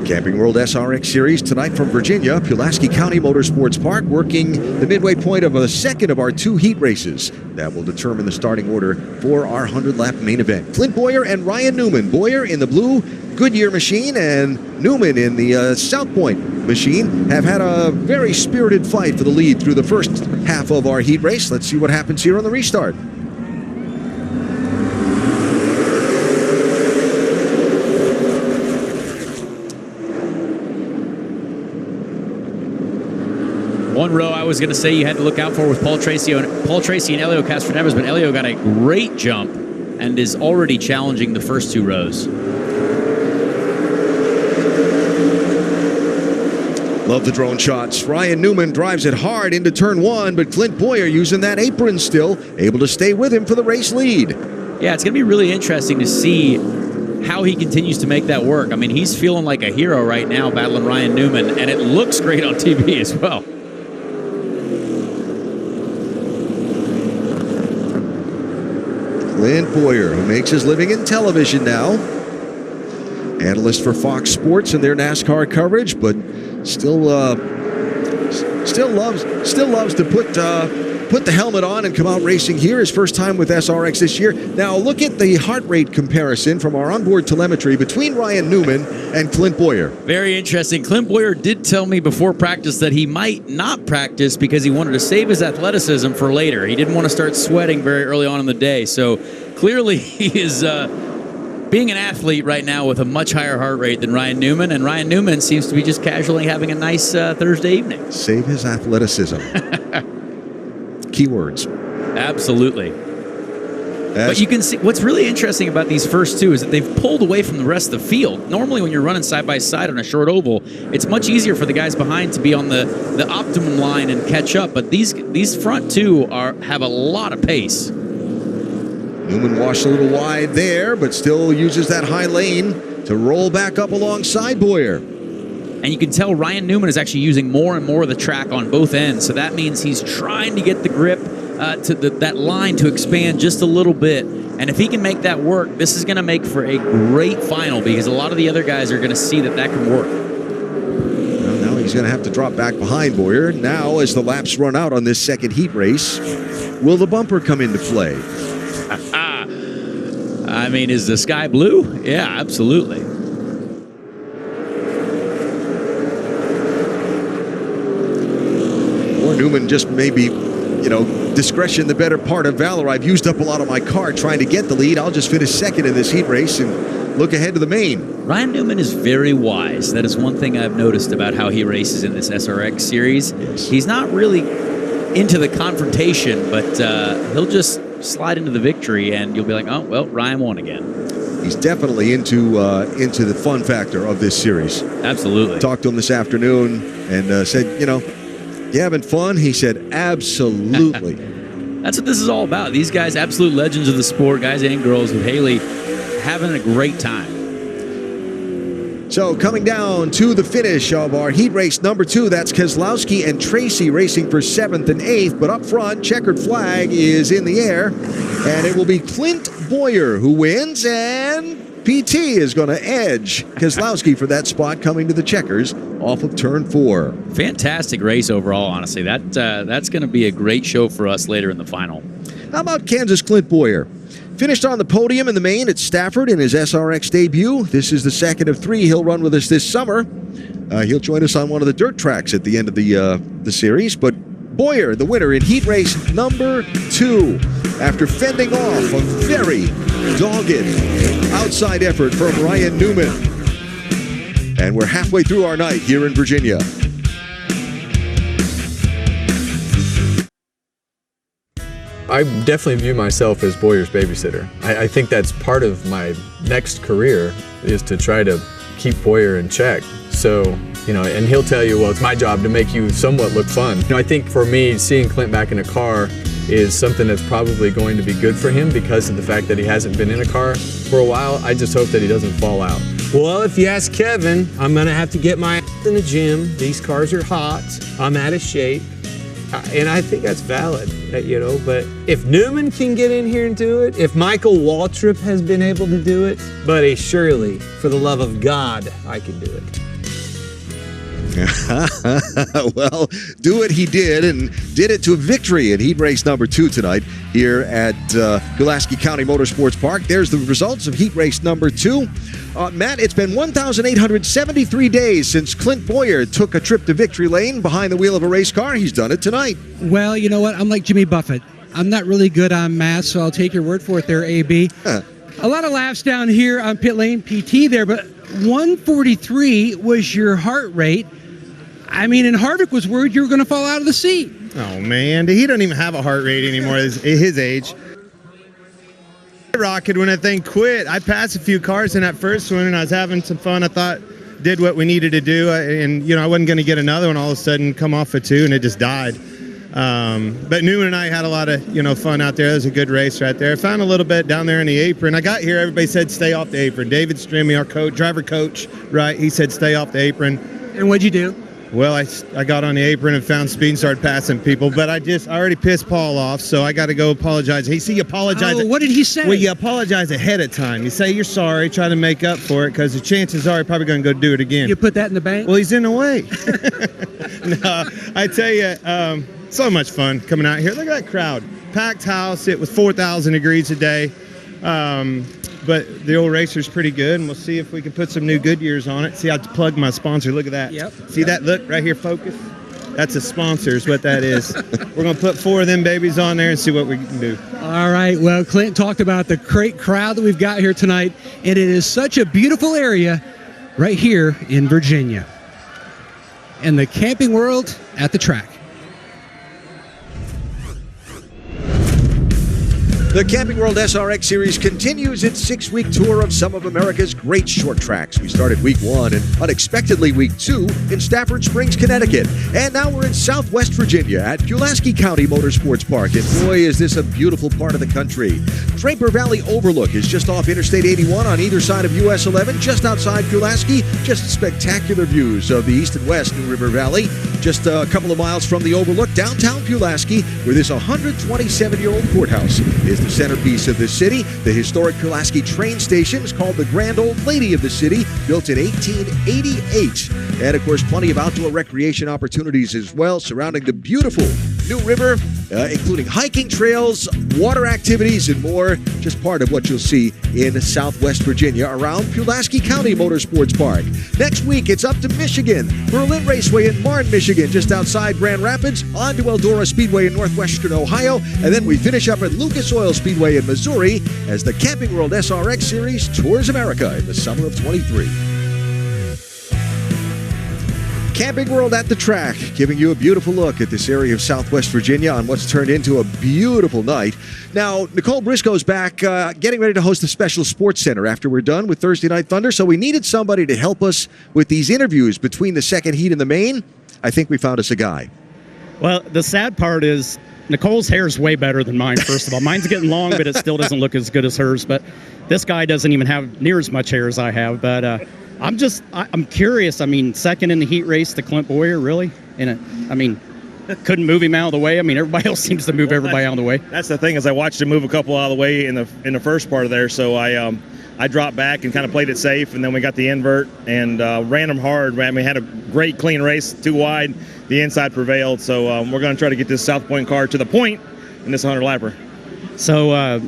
Camping World SRX Series tonight from Virginia, Pulaski County Motorsports Park, working the midway point of a second of our 2 heat races. That will determine the starting order for our 100-lap main event. Clint Boyer and Ryan Newman. Boyer in the blue Goodyear machine and Newman in the South Point machine have had a very spirited fight for the lead through the first half of our heat race. Let's see what happens here on the restart. One row I was going to say you had to look out for with Paul Tracy and Elio Castroneves, but Elio got a great jump and is already challenging the first 2 rows. Love the drone shots. Ryan Newman drives it hard into turn 1, but Clint Boyer using that apron still, able to stay with him for the race lead. Yeah, it's going to be really interesting to see how he continues to make that work. I mean, he's feeling like a hero right now battling Ryan Newman, and it looks great on TV as well. Clint Boyer, who makes his living in television now. Analyst for Fox Sports and their NASCAR coverage, but still loves to put the helmet on and come out racing here. His first time with SRX this year. Now look at the heart rate comparison from our onboard telemetry between Ryan Newman and Clint Boyer. Very interesting. Clint Boyer did tell me before practice that he might not practice because he wanted to save his athleticism for later. He didn't want to start sweating very early on in the day. So clearly he is being an athlete right now with a much higher heart rate than Ryan Newman, and Ryan Newman seems to be just casually having a nice Thursday evening. Save his athleticism. Keywords. Absolutely. But you can see what's really interesting about these first 2 is that they've pulled away from the rest of the field. Normally when you're running side by side on a short oval, it's much easier for the guys behind to be on the optimum line and catch up, but these front 2 have a lot of pace. Newman washed a little wide there, but still uses that high lane to roll back up alongside Boyer. And you can tell Ryan Newman is actually using more and more of the track on both ends. So that means he's trying to get the grip to that line to expand just a little bit. And if he can make that work, this is going to make for a great final because a lot of the other guys are going to see that can work. Well, now he's going to have to drop back behind Boyer. Now, as the laps run out on this second heat race, will the bumper come into play? I mean, is the sky blue? Yeah, absolutely. Or Newman just maybe, discretion the better part of valor. I've used up a lot of my car trying to get the lead. I'll just finish second in this heat race and look ahead to the main. Ryan Newman is very wise. That is one thing I've noticed about how he races in this SRX series. Yes. He's not really into the confrontation, but he'll just slide into the victory, and you'll be like, oh, well, Ryan won again. He's definitely into the fun factor of this series. Absolutely. Talked to him this afternoon and said, you having fun? He said, absolutely. That's what this is all about. These guys, absolute legends of the sport, guys and girls with Haley, having a great time. So coming down to the finish of our heat race number 2, that's Keselowski and Tracy racing for 7th and 8th. But up front, checkered flag is in the air, and it will be Clint Boyer who wins, and PT is going to edge Keselowski for that spot coming to the checkers off of turn 4. Fantastic race overall, honestly. That's going to be a great show for us later in the final. How about Kansas Clint Boyer? Finished on the podium in the main at Stafford in his SRX debut. This is the second of 3 he'll run with us this summer. He'll join us on one of the dirt tracks at the end of the series. But Boyer, the winner in heat race number 2, after fending off a very dogged outside effort from Ryan Newman. And we're halfway through our night here in Virginia. I definitely view myself as Boyer's babysitter. I think that's part of my next career, is to try to keep Boyer in check. So, and he'll tell you, well, it's my job to make you somewhat look fun. I think for me, seeing Clint back in a car is something that's probably going to be good for him because of the fact that he hasn't been in a car for a while. I just hope that he doesn't fall out. Well, if you ask Kevin, I'm going to have to get my ass in the gym. These cars are hot. I'm out of shape. And I think that's valid, but if Newman can get in here and do it, if Michael Waltrip has been able to do it, buddy, surely, for the love of God, I can do it. Well, do it he did, and did it to a victory in heat race number 2 tonight here at Pulaski County Motorsports Park. There's the results of heat race number 2. Matt, it's been 1,873 days since Clint Boyer took a trip to victory lane behind the wheel of a race car. He's done it tonight. Well, you know what? I'm like Jimmy Buffett. I'm not really good on math, so I'll take your word for it there, AB. A lot of laughs down here on pit lane, PT there, but 143 was your heart rate. I mean, and Harvick was worried you were going to fall out of the seat. Oh, man. He don't even have a heart rate anymore at his age. I rocketed when that thing quit. I passed a few cars in that first one, and I was having some fun. I thought, did what we needed to do. And, I wasn't going to get another one all of a sudden, come off of 2, and it just died. But Newman and I had a lot of, fun out there. It was a good race right there. I found a little bit down there in the apron. I got here, everybody said stay off the apron. David Strimmy, our driver coach, right, he said stay off the apron. And what'd you do? Well, I got on the apron and found speed and started passing people, but I already pissed Paul off, so I got to go apologize. You apologize. Oh, what did he say? Well, you apologize ahead of time. You say you're sorry, try to make up for it, because the chances are you're probably going to go do it again. You put that in the bank? Well, he's in the way. No, I tell you, so much fun coming out here. Look at that crowd. Packed house. It was 4,000 degrees a day. But the old racer's pretty good, and we'll see if we can put some new Goodyears on it. See, I plug my sponsor. Look at that. Yep. See that? Look right here, focus. That's a sponsor is what that is. We're going to put 4 of them babies on there and see what we can do. All right. Well, Clint talked about the great crowd that we've got here tonight, and it is such a beautiful area right here in Virginia. And the Camping World at the track. The Camping World SRX Series continues its 6-week tour of some of America's great short tracks. We started week 1 and unexpectedly week 2 in Stafford Springs, Connecticut. And now we're in Southwest Virginia at Pulaski County Motorsports Park. And boy, is this a beautiful part of the country. Draper Valley Overlook is just off Interstate 81 on either side of US 11, just outside Pulaski. Just spectacular views of the east and west New River Valley. Just a couple of miles from the Overlook, downtown Pulaski, where this 127-year-old courthouse is the centerpiece of the city. The historic Pulaski train station is called the Grand Old Lady of the city, built in 1888. And, of course, plenty of outdoor recreation opportunities as well surrounding the beautiful New River, including hiking trails, water activities, and more. Just part of what you'll see in Southwest Virginia around Pulaski County Motorsports Park. Next week, it's up to Michigan. Berlin Raceway in Marne, Michigan, just outside Grand Rapids, on to Eldora Speedway in northwestern Ohio, and then we finish up at Lucas Oil Speedway in Missouri as the Camping World SRX Series tours America in the summer of 23. Camping World at the track, giving you a beautiful look at this area of Southwest Virginia on what's turned into a beautiful night. Now, Nicole Briscoe's back getting ready to host the Special Sports Center after we're done with Thursday Night Thunder, so we needed somebody to help us with these interviews between the second heat and the main. I think we found us a guy. Well, the sad part is Nicole's hair is way better than mine, first of all. Mine's getting long, but it still doesn't look as good as hers. But this guy doesn't even have near as much hair as I have. But I'm curious. I mean, second in the heat race to Clint Boyer, really? Couldn't move him out of the way. I mean, everybody else seems to move everybody out of the way. That's the thing, is I watched him move a couple out of the way in the first part of there. So I dropped back and kind of played it safe, and then we got the invert and ran them hard. I mean, had a great clean race, too wide. The inside prevailed. So we're going to try to get this South Point car to the point in this 100 lapper. So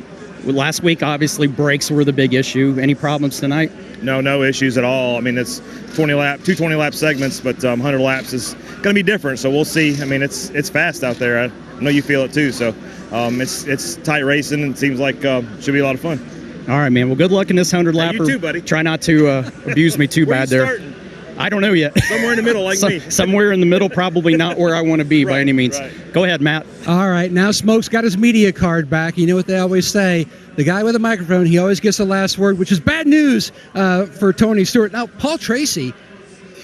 Last week, obviously, brakes were the big issue. Any problems tonight? No issues at all. I mean, it's 2 20-lap segments, but 100 laps is going to be different. So we'll see. I mean, it's fast out there. I know you feel it too. So it's tight racing, and it seems like should be a lot of fun. All right, man. Well, good luck in this 100-lapper. You too, buddy. Try not to abuse me too bad there. Starting? I don't know yet. Somewhere in the middle, like me. Somewhere in the middle, probably not where I want to be by any means. Right. Go ahead, Matt. All right, now Smoke's got his media card back. You know what they always say. The guy with the microphone, he always gets the last word, which is bad news for Tony Stewart. Now, Paul Tracy,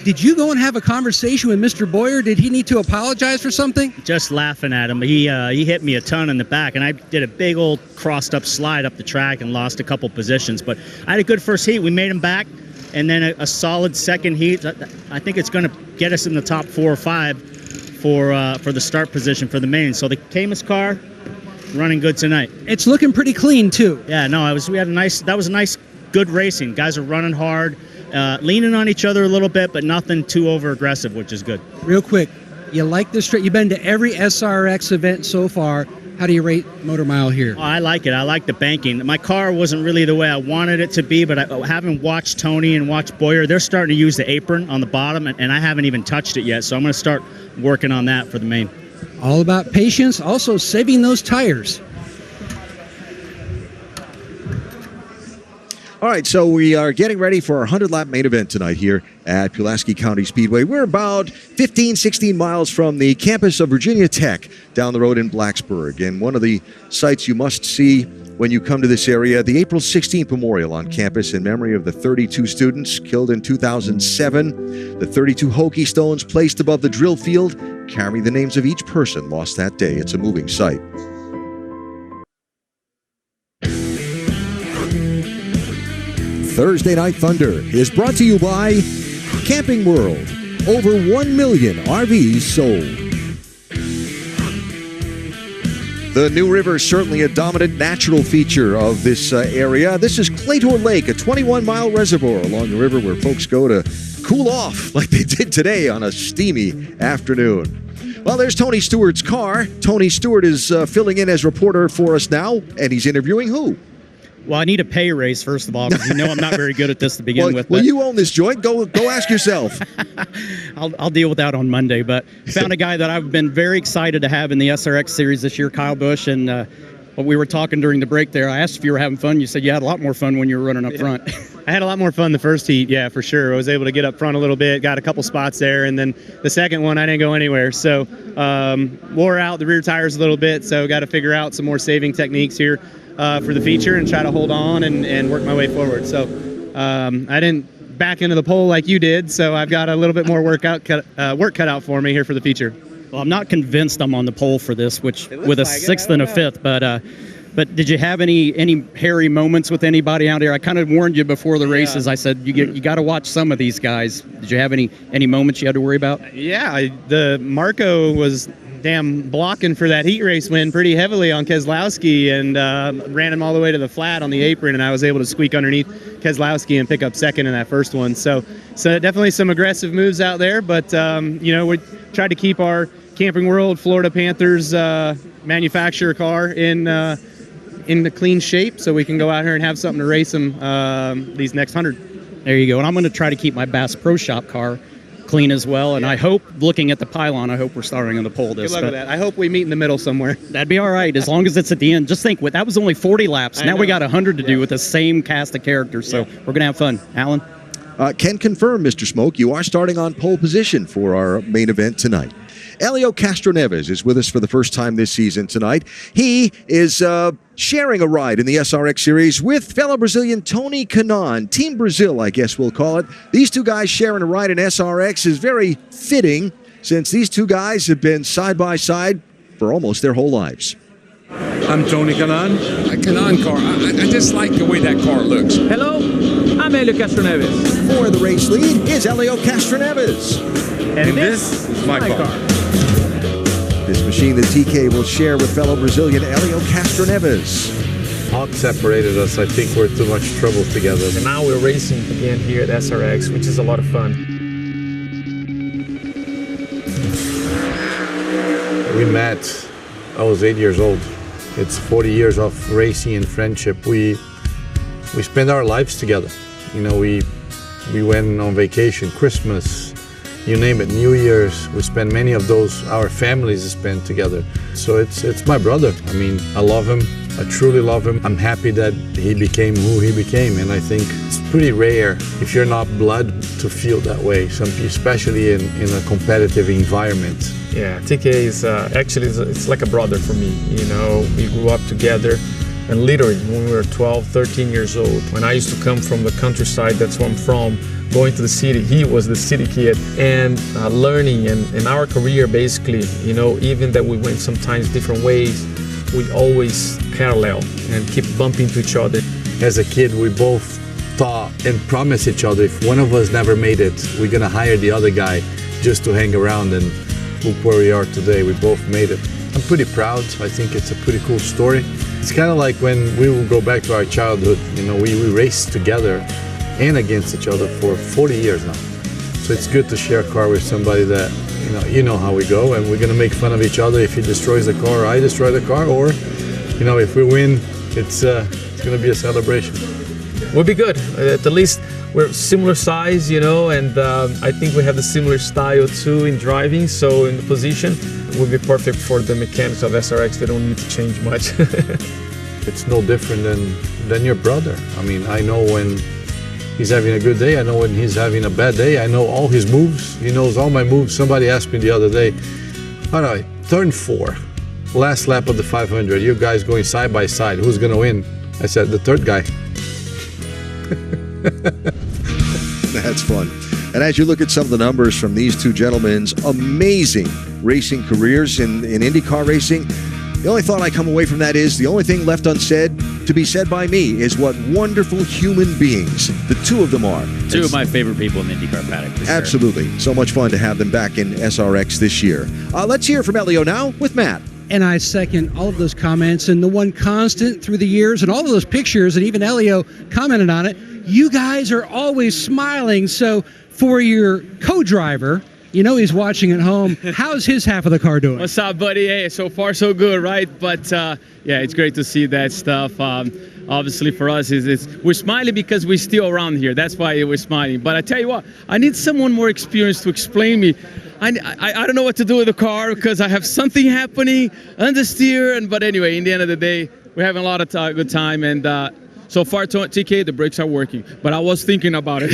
did you go and have a conversation with Mr. Boyer? Did he need to apologize for something? Just laughing at him. He hit me a ton in the back, and I did a big old crossed-up slide up the track and lost a couple positions. But I had a good first heat. We made him back. And then a solid second heat. I think it's going to get us in the top 4 or 5 for the start position for the main. So the Camus car running good tonight. It's looking pretty clean too. Yeah, no, that was a nice, good racing. Guys are running hard, leaning on each other a little bit, but nothing too over aggressive, which is good. Real quick, you like this straight? You've been to every SRX event so far. How do you rate Motor Mile here? Oh, I like it. I like the banking. My car wasn't really the way I wanted it to be, but having watched Tony and watched Boyer, they're starting to use the apron on the bottom, and I haven't even touched it yet, so I'm going to start working on that for the main. All about patience, also saving those tires. All right, so we are getting ready for our 100-lap main event tonight here at Pulaski County Speedway. We're about 15, 16 miles from the campus of Virginia Tech down the road in Blacksburg. And one of the sites you must see when you come to this area, the April 16th memorial on campus in memory of the 32 students killed in 2007. The 32 Hokie stones placed above the drill field carry the names of each person lost that day. It's a moving sight. Thursday Night Thunder is brought to you by Camping World. Over 1 million RVs sold. The New River is certainly a dominant natural feature of this area. This is Claytor Lake, a 21-mile reservoir along the river where folks go to cool off like they did today on a steamy afternoon. Well, there's Tony Stewart's car. Tony Stewart is filling in as reporter for us now, and he's interviewing who? Well, I need a pay raise, first of all, because you know I'm not very good at this to begin with. Well, you own this joint. Go ask yourself. I'll deal with that on Monday. But found a guy that I've been very excited to have in the SRX series this year, Kyle Busch. And when we were talking during the break there, I asked if you were having fun. You said you had a lot more fun when you were running up front. I had a lot more fun the first heat, yeah, for sure. I was able to get up front a little bit, got a couple spots there, and then the second one, I didn't go anywhere. So wore out the rear tires a little bit, so got to figure out some more saving techniques here for the feature and try to hold on and work my way forward. So I didn't back into the pole like you did, so I've got a little bit more work cut out for me here for the feature. Well, I'm not convinced I'm on the pole for this, which with a sixth and a fifth, but did you have any hairy moments with anybody out there? I kind of warned you before the races. I said you got to watch some of these guys. Did you have any moments you had to worry about? Yeah, the Marco was damn blocking for that heat race win pretty heavily on Keselowski and ran him all the way to the flat on the apron, and I was able to squeak underneath Keselowski and pick up second in that first one. So definitely some aggressive moves out there, but we tried to keep our Camping World Florida Panthers manufacturer car in the clean shape so we can go out here and have something to race them these next 100. There you go. And I'm going to try to keep my Bass Pro Shop car clean as well. And I hope, looking at the pylon, I hope we're starting on the pole this. Good luck with that. I hope we meet in the middle somewhere. That'd be all right, as long as it's at the end. Just think, that was only 40 laps. Now we got 100 to do with the same cast of characters. So we're going to have fun. Alan? Can confirm, Mr. Smoke, you are starting on pole position for our main event tonight. Elio Castroneves is with us for the first time this season tonight. He is sharing a ride in the SRX series with fellow Brazilian Tony Kanaan. Team Brazil, I guess we'll call it. These two guys sharing a ride in SRX is very fitting since these two guys have been side by side for almost their whole lives. I'm Tony Kanaan. A Kanaan car. I just like the way that car looks. Hello, I'm Elio Castroneves. For the race lead is Elio Castroneves. And this is my car. This machine that TK will share with fellow Brazilian Elio Castroneves. Hawk separated us. I think we're too much trouble together. And now we're racing again here at SRX, which is a lot of fun. We met, I was 8 years old. It's 40 years of racing and friendship. We spend our lives together. You know, we went on vacation, Christmas, you name it, New Year's. We spend many of those, our families spend together. So it's my brother. I mean, I love him. I truly love him. I'm happy that he became who he became, and I think it's pretty rare if you're not blood to feel that way, especially in a competitive environment. Yeah, TK is actually it's like a brother for me. You know, we grew up together, and literally when we were 12, 13 years old, when I used to come from the countryside, that's where I'm from, going to the city, he was the city kid, and learning, and in our career basically, you know, even that we went sometimes different ways, we always parallel and keep bumping into each other. As a kid, we both thought and promised each other, if one of us never made it, we're gonna hire the other guy just to hang around, and look where we are today. We both made it. I'm pretty proud. I think it's a pretty cool story. It's kind of like when we will go back to our childhood, you know, we raced together and against each other for 40 years now. So it's good to share a car with somebody that, you know how we go, and we're gonna make fun of each other if he destroys the car or I destroy the car, or, you know, if we win, it's gonna be a celebration. We'll be good. At least we're similar size, you know, and I think we have the similar style too in driving, so in the position, will be perfect for the mechanics of SRX. They don't need to change much. It's no different than your brother. I mean, I know when he's having a good day, I know when he's having a bad day, I know all his moves, he knows all my moves. Somebody asked me the other day, all right, turn 4, last lap of the 500, you guys going side by side, who's gonna win? I said, the third guy. That's fun. And as you look at some of the numbers from these two gentlemen's amazing racing careers in IndyCar racing, the only thought I come away from that is the only thing left unsaid to be said by me is what wonderful human beings the two of them are. Two of my favorite people in the IndyCar paddock. Absolutely. Sure. So much fun to have them back in SRX this year. Let's hear from Elio now with Matt. And I second all of those comments, and the one constant through the years and all of those pictures, and even Elio commented on it, you guys are always smiling. So for your co-driver, you know he's watching at home. How's his half of the car doing? What's up, buddy? Hey, so far so good, right? But yeah, it's great to see that stuff. Obviously for us, we're smiling because we're still around here. That's why we're smiling. But I tell you what, I need someone more experienced to explain me. I don't know what to do with the car because I have something happening, understeer, but anyway, in the end of the day, we're having a lot of good time, and so far, TK, the brakes are working, but I was thinking about it.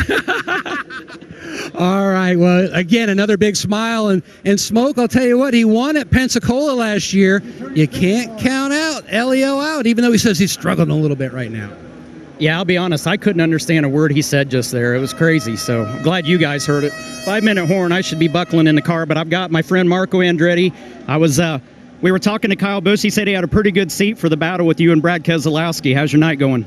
All right, well, again, another big smile, and Smoke, I'll tell you what, he won at Pensacola last year. You can't count out Elio out, even though he says he's struggling a little bit right now. Yeah, I'll be honest, I couldn't understand a word he said just there. It was crazy, so I'm glad you guys heard it. 5-minute horn, I should be buckling in the car, but I've got my friend Marco Andretti. We were talking to Kyle Busch. He said he had a pretty good seat for the battle with you and Brad Keselowski. How's your night going?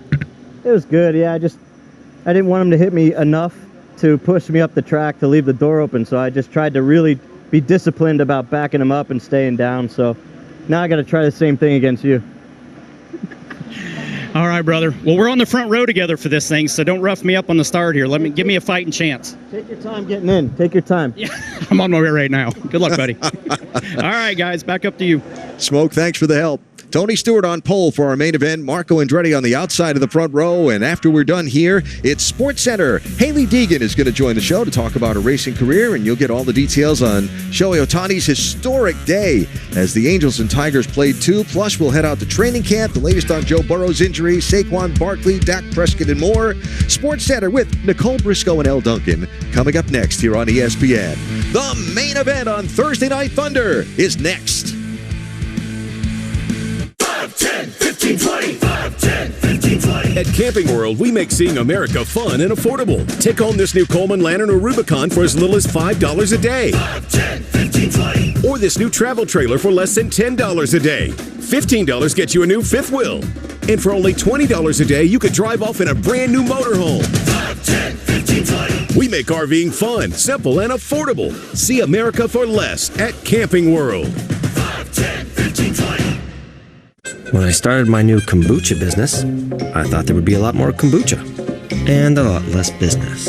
It was good, yeah. I didn't want him to hit me enough to push me up the track to leave the door open, so I just tried to really be disciplined about backing him up and staying down. So now I got to try the same thing against you. All right, brother. Well, we're on the front row together for this thing, so don't rough me up on the start here. Give me a fighting chance. Take your time getting in. Take your time. Yeah, I'm on my way right now. Good luck, buddy. All right, guys, back up to you. Smoke, thanks for the help. Tony Stewart on pole for our main event, Marco Andretti on the outside of the front row, and after we're done here, it's Sports Center. Haley Deegan is going to join the show to talk about her racing career, and you'll get all the details on Shohei Ohtani's historic day as the Angels and Tigers played too. Plus, we'll head out to training camp, the latest on Joe Burrow's injury, Saquon Barkley, Dak Prescott, and more. Sports Center with Nicole Briscoe and Elle Duncan coming up next here on ESPN. The main event on Thursday Night Thunder is next. 10, 15, 20. 5, 10, 15, 20. At Camping World, we make seeing America fun and affordable. Take home this new Coleman Lantern or Rubicon for as little as $5 a day. 5, 10, 15, 20. Or this new travel trailer for less than $10 a day. $15 gets you a new fifth wheel. And for only $20 a day, you could drive off in a brand new motorhome. 5, 10, 15, 20. We make RVing fun, simple, and affordable. See America for less at Camping World. 5, 10, 15, 20. When I started my new kombucha business, I thought there would be a lot more kombucha and a lot less business.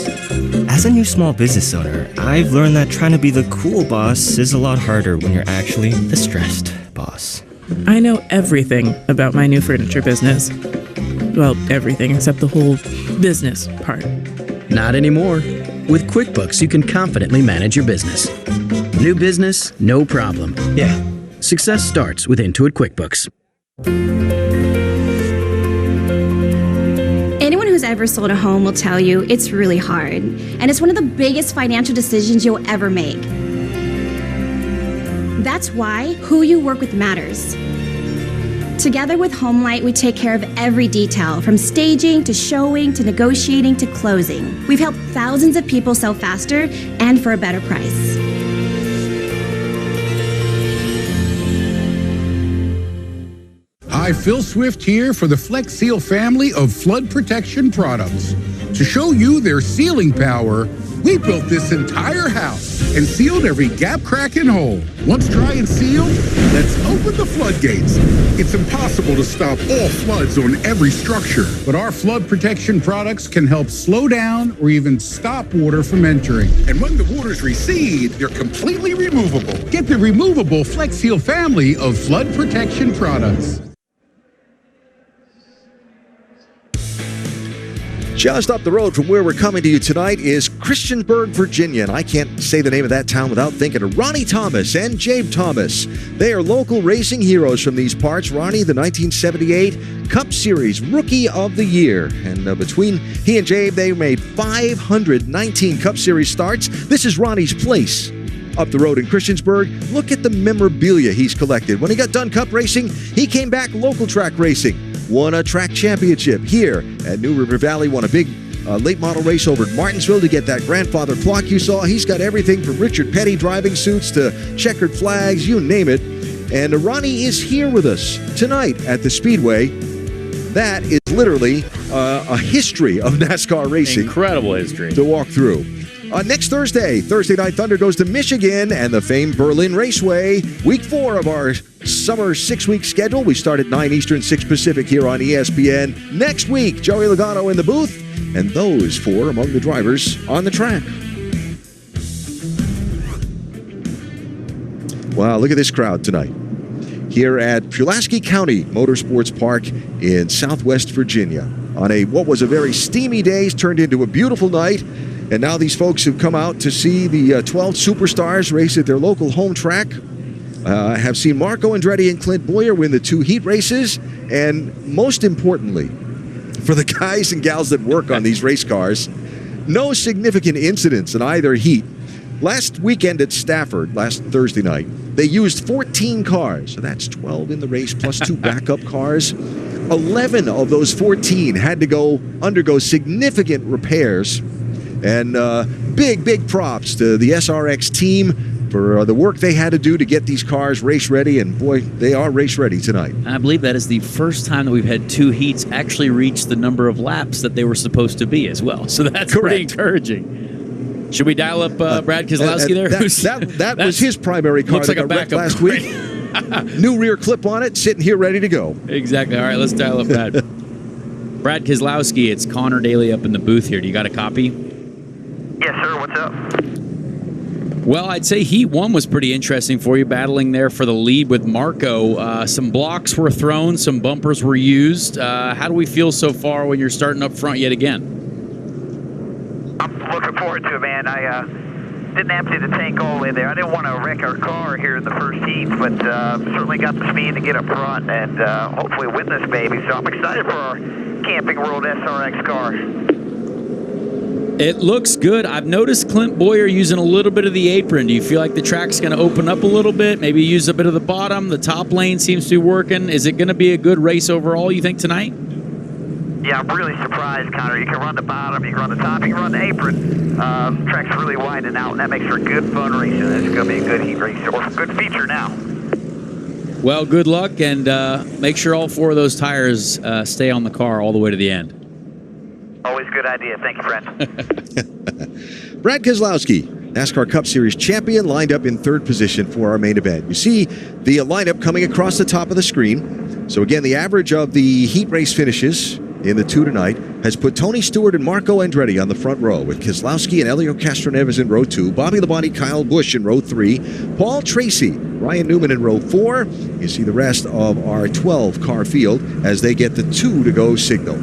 As a new small business owner, I've learned that trying to be the cool boss is a lot harder when you're actually the stressed boss. I know everything about my new furniture business. Well, everything except the whole business part. Not anymore. With QuickBooks, you can confidently manage your business. New business, no problem. Yeah, success starts with Intuit QuickBooks. Anyone who's ever sold a home will tell you it's really hard, and it's one of the biggest financial decisions you'll ever make. That's why who you work with matters. Together with HomeLight, we take care of every detail, from staging to showing to negotiating to closing. We've helped thousands of people sell faster and for a better price. Hi, Phil Swift here for the Flex Seal family of flood protection products. To show you their sealing power, we built this entire house and sealed every gap, crack, and hole. Once dry and sealed, let's open the floodgates. It's impossible to stop all floods on every structure, but our flood protection products can help slow down or even stop water from entering. And when the waters recede, they're completely removable. Get the removable Flex Seal family of flood protection products. Just up the road from where we're coming to you tonight is Christiansburg, Virginia. And I can't say the name of that town without thinking of Ronnie Thomas and Jabe Thomas. They are local racing heroes from these parts. Ronnie, the 1978 Cup Series Rookie of the Year. And between he and Jabe, they made 519 Cup Series starts. This is Ronnie's place. Up the road in Christiansburg, look at the memorabilia he's collected. When he got done Cup racing, he came back local track racing. Won a track championship here at New River Valley, won a big late model race over at Martinsville to get that grandfather clock you saw. He's got everything from Richard Petty driving suits to checkered flags, you name it. And Ronnie is here with us tonight at the Speedway. That is literally a history of NASCAR racing. Incredible history. To walk through. Next Thursday Night Thunder goes to Michigan and the famed Berlin Raceway. Week 4 of our summer 6-week schedule. We start at 9 Eastern, 6 Pacific here on ESPN. Next week, Joey Logano in the booth, and those 4 among the drivers on the track. Wow, look at this crowd tonight. Here at Pulaski County Motorsports Park in Southwest Virginia. On what was a very steamy day, turned into a beautiful night. And now these folks have come out to see the 12 superstars race at their local home track. Have seen Marco Andretti and Clint Bowyer win the 2 heat races. And most importantly, for the guys and gals that work on these race cars, no significant incidents in either heat. Last weekend at Stafford, last Thursday night, they used 14 cars. So that's 12 in the race plus 2 backup cars. 11 of those 14 had to undergo significant repairs. And big props to the SRX team for the work they had to do to get these cars race ready. And boy, they are race ready tonight. I believe that is the first time that we've had 2 heats actually reach the number of laps that they were supposed to be as well. So that's pretty encouraging. Should we dial up Brad Keselowski there? That was his primary car that got wrecked last week. New rear clip on it, sitting here ready to go. Exactly. All right, let's dial up Brad. Brad Keselowski, it's Connor Daly up in the booth here. Do you got a copy? Yes, sir. What's up? Well, I'd say Heat 1 was pretty interesting for you, battling there for the lead with Marco. Some blocks were thrown, some bumpers were used. How do we feel so far when you're starting up front yet again? I'm looking forward to it, man. I didn't empty the tank all the way there. I didn't want to wreck our car here in the first heat, but certainly got the speed to get up front and hopefully win this baby. So I'm excited for our Camping World SRX car. It looks good. I've noticed Clint Bowyer using a little bit of the apron. Do you feel like the track's going to open up a little bit? Maybe use a bit of the bottom. The top lane seems to be working. Is it going to be a good race overall, you think, tonight? Yeah, I'm really surprised, Connor. You can run the bottom, you can run the top, you can run the apron. The track's really widening out, and that makes for good fun racing. It's going to be a good heat race, or a good feature now. Well, good luck, and make sure all 4 of those tires stay on the car all the way to the end. Always a good idea. Thank you, friend. Brad Keselowski, NASCAR Cup Series champion, lined up in 3rd position for our main event. You see the lineup coming across the top of the screen. So again, the average of the heat race finishes in the 2 tonight has put Tony Stewart and Marco Andretti on the front row, with Keselowski and Helio Castroneves in row 2, Bobby Labonte, Kyle Busch in row 3, Paul Tracy, Ryan Newman in row 4. You see the rest of our 12-car field as they get the 2 to go signal.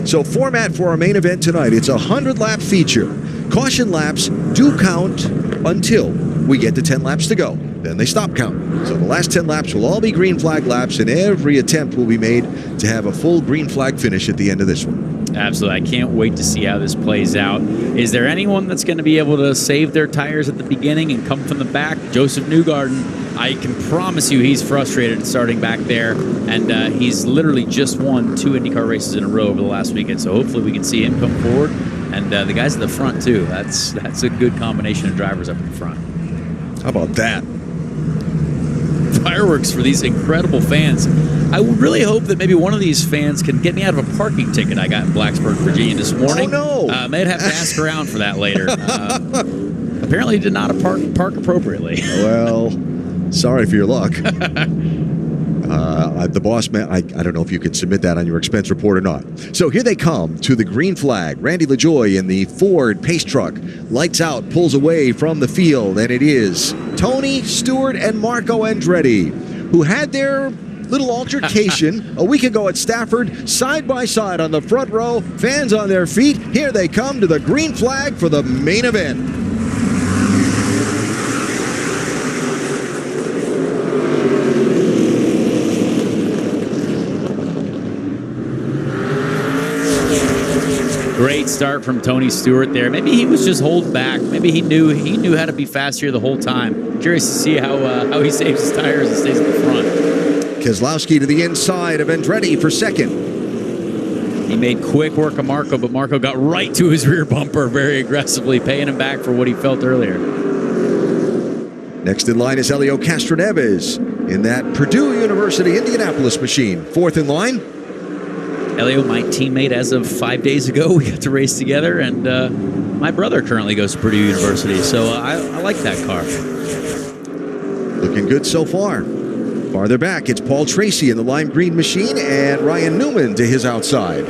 So format for our main event tonight, it's a 100-lap feature. Caution laps do count until we get to 10 laps to go. Then they stop counting. So the last 10 laps will all be green flag laps, and every attempt will be made to have a full green flag finish at the end of this one. Absolutely. I can't wait to see how this plays out. Is there anyone that's going to be able to save their tires at the beginning and come from the back? Joseph Newgarden, I can promise you he's frustrated starting back there, and he's literally just won 2 IndyCar races in a row over the last weekend, so hopefully we can see him come forward. And the guys at the front, too. That's a good combination of drivers up in front. How about that? Fireworks for these incredible fans. I really hope that maybe one of these fans can get me out of a parking ticket I got in Blacksburg, Virginia this morning. Oh, no. I may have to ask around for that later. Apparently did not park appropriately. Well, sorry for your luck. The boss man, I don't know if you can submit that on your expense report or not. So here they come to the green flag. Randy LaJoie in the Ford Pace Truck. Lights out, pulls away from the field, and it is Tony Stewart and Marco Andretti, who had their little altercation a week ago at Stafford, side by side on the front row, fans on their feet. Here they come to the green flag for the main event. Great start from Tony Stewart there. Maybe he was just holding back. Maybe he knew how to be fast here the whole time. Curious to see how he saves his tires and stays at the front. Keselowski to the inside of Andretti for second. He made quick work of Marco, but Marco got right to his rear bumper very aggressively, paying him back for what he felt earlier. Next in line is Helio Castroneves in that Purdue University Indianapolis machine. Fourth in line. Helio, my teammate as of 5 days ago. We got to race together, and my brother currently goes to Purdue University, so I like that car. Looking good so far. Farther back, it's Paul Tracy in the lime green machine and Ryan Newman to his outside.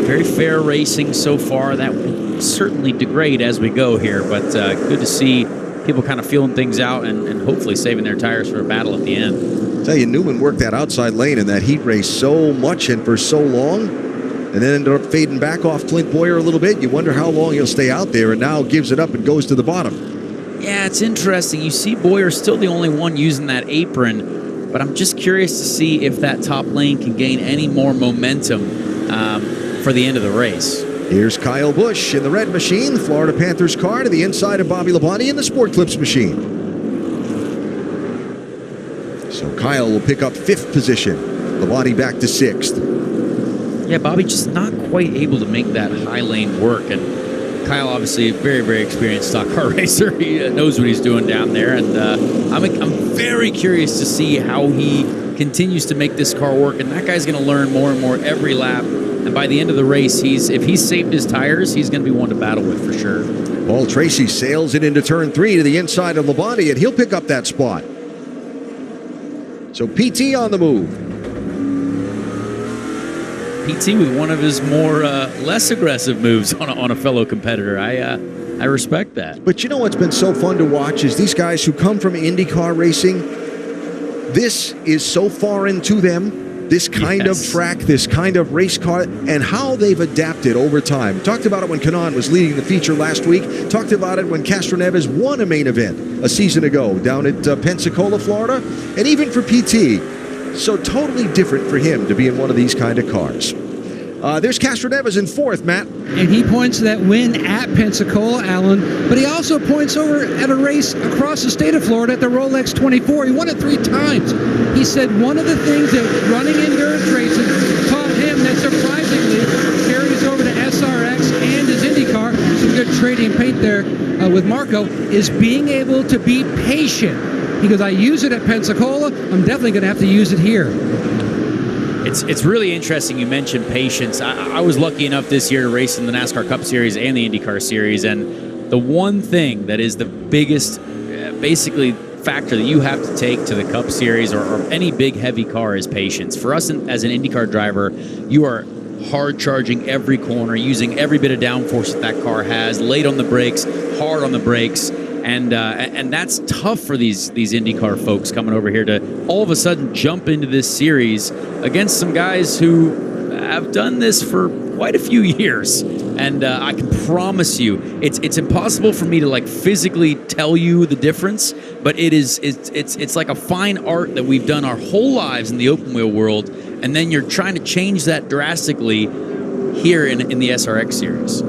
Very fair racing so far. That will certainly degrade as we go here, but good to see people kind of feeling things out and hopefully saving their tires for a battle at the end. Tell you, Newman worked that outside lane in that heat race so much and for so long, and then ended up fading back off Clint Boyer a little bit. You wonder how long he'll stay out there, and now gives it up and goes to the bottom. Yeah, it's interesting. You see Boyer still the only one using that apron, but I'm just curious to see if that top lane can gain any more momentum for the end of the race. Here's Kyle Busch in the red machine, the Florida Panthers car to the inside of Bobby Labonte in the Sport Clips machine. So Kyle will pick up 5th position. Labonte back to 6th. Yeah, Bobby just not quite able to make that high lane work. And Kyle, obviously, a very, very experienced stock car racer. He knows what he's doing down there. And I'm very curious to see how he continues to make this car work. And that guy's going to learn more and more every lap. And by the end of the race, if he's saved his tires, he's going to be one to battle with for sure. Paul Tracy sails it into turn 3 to the inside of Labonte, and he'll pick up that spot. So PT on the move. PT with one of his more less aggressive moves on a fellow competitor. I respect that. But you know what's been so fun to watch is these guys who come from IndyCar racing. This is so foreign to them. This kind of track, this kind of race car, and how they've adapted over time. Talked about it when Kanaan was leading the feature last week. Talked about it when Castroneves won a main event a season ago down at Pensacola, Florida. And even for PT. So totally different for him to be in one of these kind of cars. There's Castroneves in 4th, Matt. And he points to that win at Pensacola, Alan, but he also points over at a race across the state of Florida at the Rolex 24. He won it 3 times. He said one of the things that running endurance races taught him that surprisingly carries over to SRX and his IndyCar, some good trading paint there with Marco, is being able to be patient. He goes, I use it at Pensacola, I'm definitely going to have to use it here. It's really interesting you mentioned patience. I was lucky enough this year to race in the NASCAR Cup Series and the IndyCar Series, and the one thing that is the biggest, basically factor that you have to take to the Cup Series or any big heavy car is patience. For us as an IndyCar driver, you are hard charging every corner, using every bit of downforce that car has, late on the brakes, hard on the brakes, and that's tough for these IndyCar folks coming over here to all of a sudden jump into this series against some guys who have done this for quite a few years. And I can promise you, it's impossible for me to like physically tell you the difference, but it's like a fine art that we've done our whole lives in the open wheel world, and then you're trying to change that drastically here in the SRX series.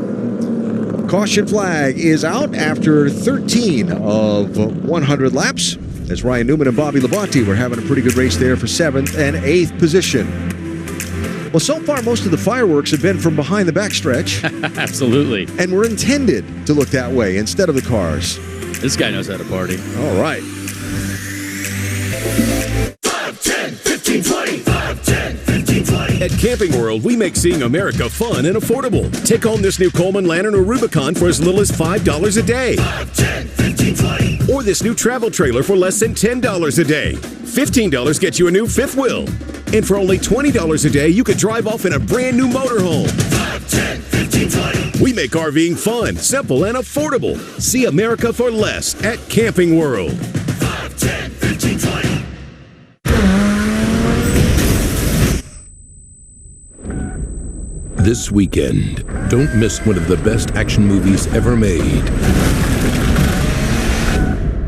Caution flag is out after 13 of 100 laps, as Ryan Newman and Bobby Labonte were having a pretty good race there for 7th and 8th position. Well, so far, most of the fireworks have been from behind the backstretch. Absolutely. And were intended to look that way instead of the cars. This guy knows how to party. All right. 5, 10, 15, 20. 5, 10, 15, 20. At Camping World, we make seeing America fun and affordable. Take home this new Coleman Lantern or Rubicon for as little as $5 a day. 5, 10, 15, 20. Or this new travel trailer for less than $10 a day. $15 gets you a new fifth wheel. And for only $20 a day, you could drive off in a brand new motorhome. 5, 10, 15, 20. We make RVing fun, simple, and affordable. See America for less at Camping World. 5, 10, 15, 20. This weekend, don't miss one of the best action movies ever made.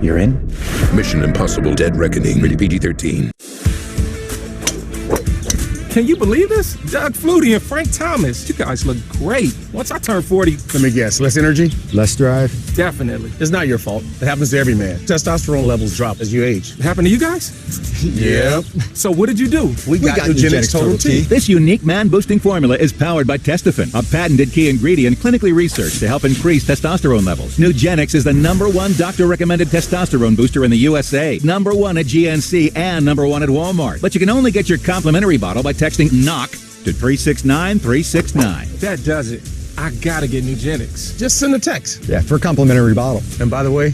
You're in? Mission Impossible: Dead Reckoning. Rated PG-13. Can you believe this? Doug Flutie and Frank Thomas. You guys look great. Once I turn 40... Let me guess. Less energy? Less drive? Definitely. It's not your fault. It happens to every man. Testosterone levels drop as you age. It happened to you guys? Yep. So what did you do? We got Nugenix Total T. This unique man-boosting formula is powered by Testofen, a patented key ingredient clinically researched to help increase testosterone levels. Nugenix is the #1 doctor-recommended testosterone booster in the USA, #1 at GNC, and #1 at Walmart. But you can only get your complimentary bottle by texting KNOCK to 369-369. That does it. I gotta get Nugenix. Just send a text. Yeah, for a complimentary bottle. And by the way,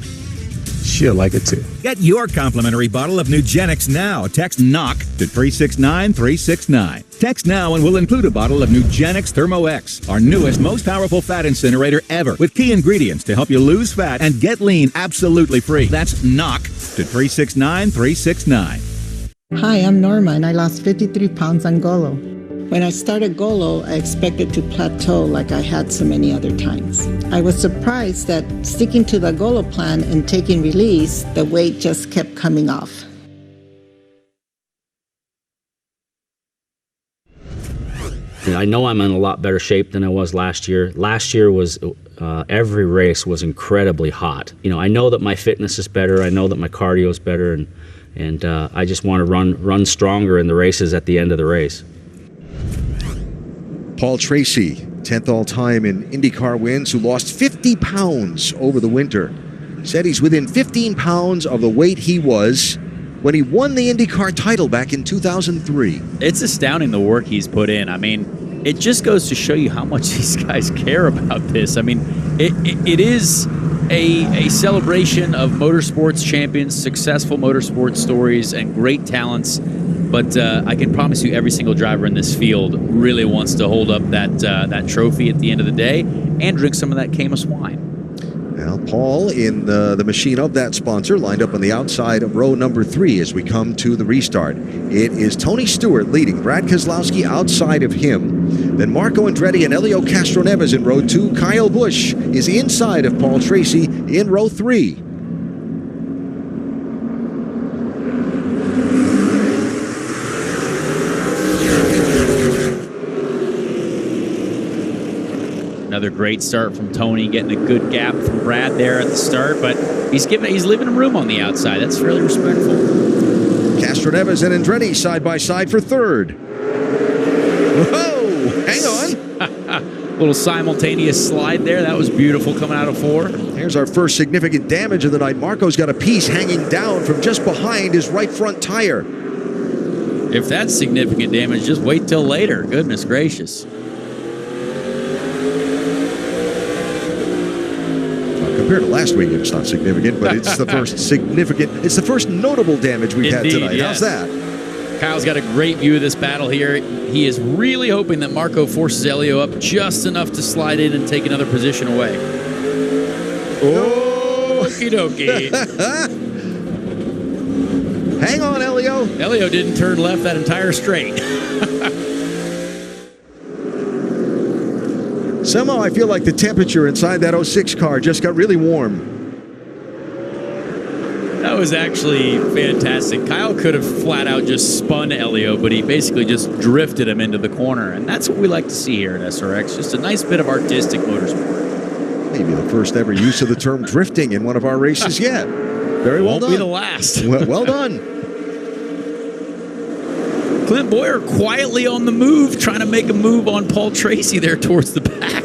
she'll like it too. Get your complimentary bottle of Nugenix now. Text KNOCK to 369-369. Text now and we'll include a bottle of Nugenix Thermo X, our newest, most powerful fat incinerator ever, with key ingredients to help you lose fat and get lean absolutely free. That's KNOCK to 369-369. Hi, I'm Norma, and I lost 53 pounds on Golo. When I started Golo, I expected to plateau like I had so many other times. I was surprised that sticking to the Golo plan and taking release, the weight just kept coming off. I know I'm in a lot better shape than I was last year. Last year was every race was incredibly hot. You know, I know that my fitness is better. I know that my cardio is better, and I just want to run stronger in the races at the end of the race. Paul Tracy, 10th all-time in IndyCar wins, who lost 50 pounds over the winter. Said he's within 15 pounds of the weight he was when he won the IndyCar title back in 2003. It's astounding the work he's put in. I mean, it just goes to show you how much these guys care about this. I mean, it is a celebration of motorsports champions, successful motorsports stories, and great talents. But I can promise you every single driver in this field really wants to hold up that trophy at the end of the day and drink some of that Camus wine. Now, Paul in the machine of that sponsor, lined up on the outside of row number 3 as we come to the restart. It is Tony Stewart leading, Brad Keselowski outside of him. Then Marco Andretti and Helio Castroneves in row 2. Kyle Busch is inside of Paul Tracy in row 3. Another great start from Tony, getting a good gap from Brad there at the start, but he's leaving him room on the outside. That's fairly respectful. Castroneves and Andretti side by side for 3rd. Whoa! Hang on. Little simultaneous slide there. That was beautiful coming out of 4. Here's our first significant damage of the night. Marco's got a piece hanging down from just behind his right front tire. If that's significant damage, just wait till later. Goodness gracious. compared to last week, it's not significant, but it's the first notable damage we've had tonight. Yes. How's that? Kyle's got a great view of this battle here. He is really hoping that Marco forces Elio up just enough to slide in and take another position away. Oh, okie dokie. Hang on, Elio. Elio didn't turn left that entire straight. Somehow I feel like the temperature inside that 06 car just got really warm. That was actually fantastic. Kyle could have flat out just spun Elio, but he basically just drifted him into the corner. And that's what we like to see here at SRX. Just a nice bit of artistic motorsport. Maybe the first ever use of the term drifting in one of our races yet. Very well done. Won't be the last. Well done. Clint Boyer quietly on the move, trying to make a move on Paul Tracy there towards the back.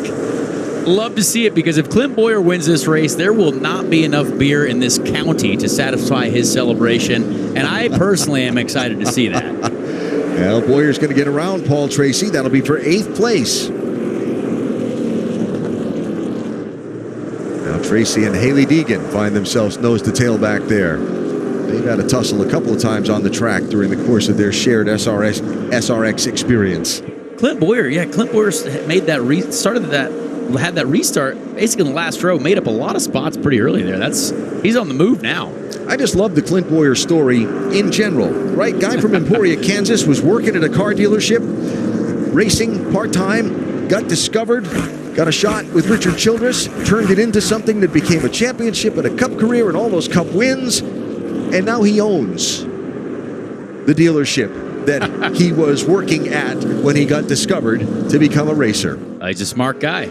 Love to see it, because if Clint Boyer wins this race, there will not be enough beer in this county to satisfy his celebration, and I personally am excited to see that. Well, Boyer's going to get around Paul Tracy. That'll be for 8th place. Now Tracy and Haley Deegan find themselves nose to tail back there. They've had a tussle a couple of times on the track during the course of their shared SRX experience. Clint Boyer made had that restart basically in the last row, made up a lot of spots pretty early there. He's on the move now. I just love the Clint Boyer story in general, right? Guy from Emporia, Kansas, was working at a car dealership, racing part-time, got discovered, got a shot with Richard Childress, turned it into something that became a championship and a cup career and all those cup wins. And now he owns the dealership that he was working at when he got discovered to become a racer. He's a smart guy.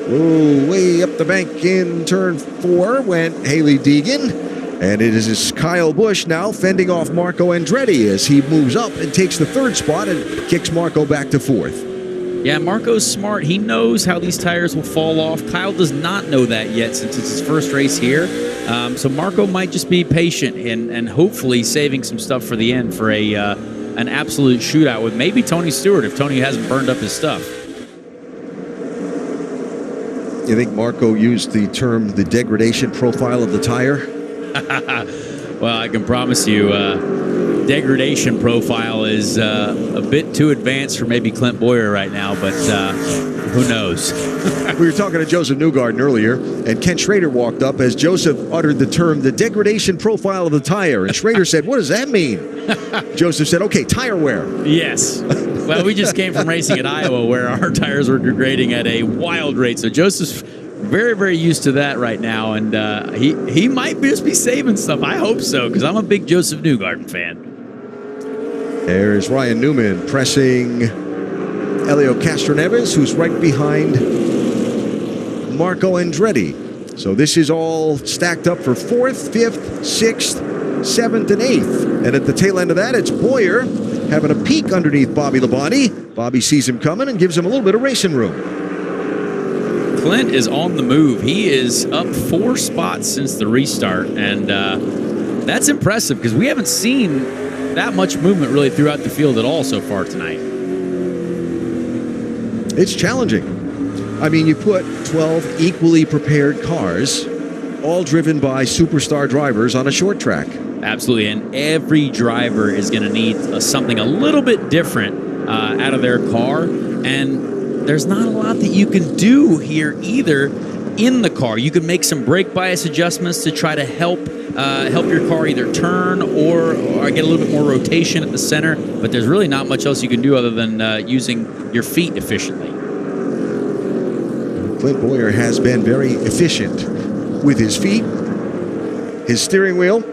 Oh, way up the bank in turn 4 went Haley Deegan. And it is Kyle Busch now fending off Marco Andretti as he moves up and takes the 3rd spot and kicks Marco back to 4th. Yeah, Marco's smart. He knows how these tires will fall off. Kyle does not know that yet since it's his first race here. So Marco might just be patient and hopefully saving some stuff for the end for an absolute shootout with maybe Tony Stewart if Tony hasn't burned up his stuff. You think Marco used the term the degradation profile of the tire? Well, I can promise you degradation profile is a bit too advanced for maybe Clint Boyer right now, but who knows? We were talking to Joseph Newgarden earlier, and Ken Schrader walked up as Joseph uttered the term the degradation profile of the tire, and Schrader said, "What does that mean?" Joseph said, "Okay, tire wear." Yes. Well, we just came from racing at Iowa where our tires were degrading at a wild rate, so Joseph's very, very used to that right now, and he might just be saving stuff. I hope so, because I'm a big Joseph Newgarden fan. There's Ryan Newman pressing Elio Castroneves, who's right behind Marco Andretti. So this is all stacked up for 4th, 5th, 6th, 7th, and 8th. And at the tail end of that, it's Boyer having a peek underneath Bobby Labonte. Bobby sees him coming and gives him a little bit of racing room. Clint is on the move. He is up 4 spots since the restart, and that's impressive because we haven't seen that much movement really throughout the field at all so far tonight. It's challenging. I mean, you put 12 equally prepared cars, all driven by superstar drivers on a short track. Absolutely, and every driver is going to need something a little bit different out of their car, and there's not a lot that you can do here either in the car. You can make some brake bias adjustments to try to help your car either turn or get a little bit more rotation at the center, but there's really not much else you can do other than using your feet efficiently. Clint Boyer has been very efficient with his feet, his steering wheel,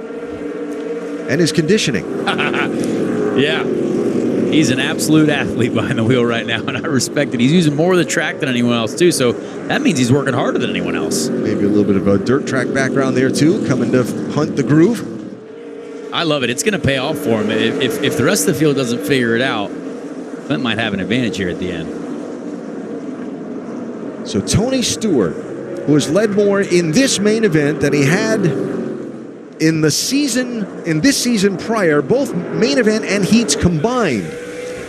and his conditioning. Yeah. He's an absolute athlete behind the wheel right now, and I respect it. He's using more of the track than anyone else, too, so that means he's working harder than anyone else. Maybe a little bit of a dirt track background there, too, coming to hunt the groove. I love it. It's going to pay off for him. If the rest of the field doesn't figure it out, Clint might have an advantage here at the end. So Tony Stewart, who has led more in this main event than he had in this season prior, both main event and heats combined.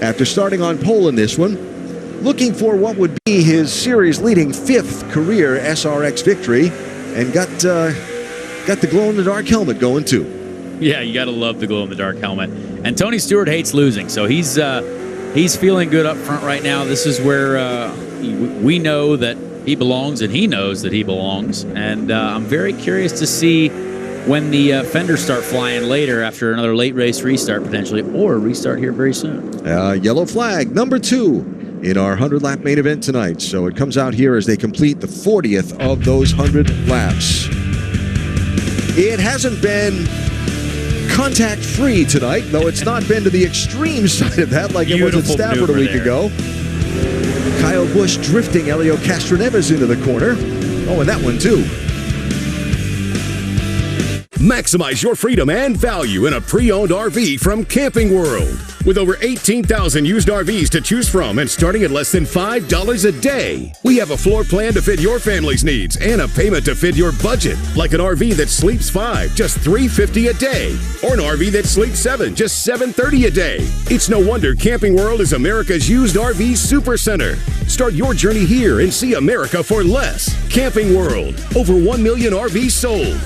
After starting on pole in this one, looking for what would be his series-leading 5th career SRX victory, and got the glow-in-the-dark helmet going too. Yeah, you got to love the glow-in-the-dark helmet. And Tony Stewart hates losing, so he's feeling good up front right now. This is where we know that he belongs, and he knows that he belongs. And I'm very curious to see when the fenders start flying later after another late race restart potentially, or a restart here very soon. Yellow flag, number 2 in our 100-lap main event tonight. So it comes out here as they complete the 40th of those 100 laps. It hasn't been contact-free tonight, though it's not been to the extreme side of that like it was at Stafford a week ago. Kyle Busch drifting Helio Castroneves into the corner. Oh, and that one too. Maximize your freedom and value in a pre-owned RV from Camping World. With over 18,000 used RVs to choose from and starting at less than $5 a day. We have a floor plan to fit your family's needs and a payment to fit your budget. Like an RV that sleeps 5, just $350 a day. Or an RV that sleeps 7, just $730 a day. It's no wonder Camping World is America's used RV supercenter. Start your journey here and see America for less. Camping World. Over 1 million RVs sold.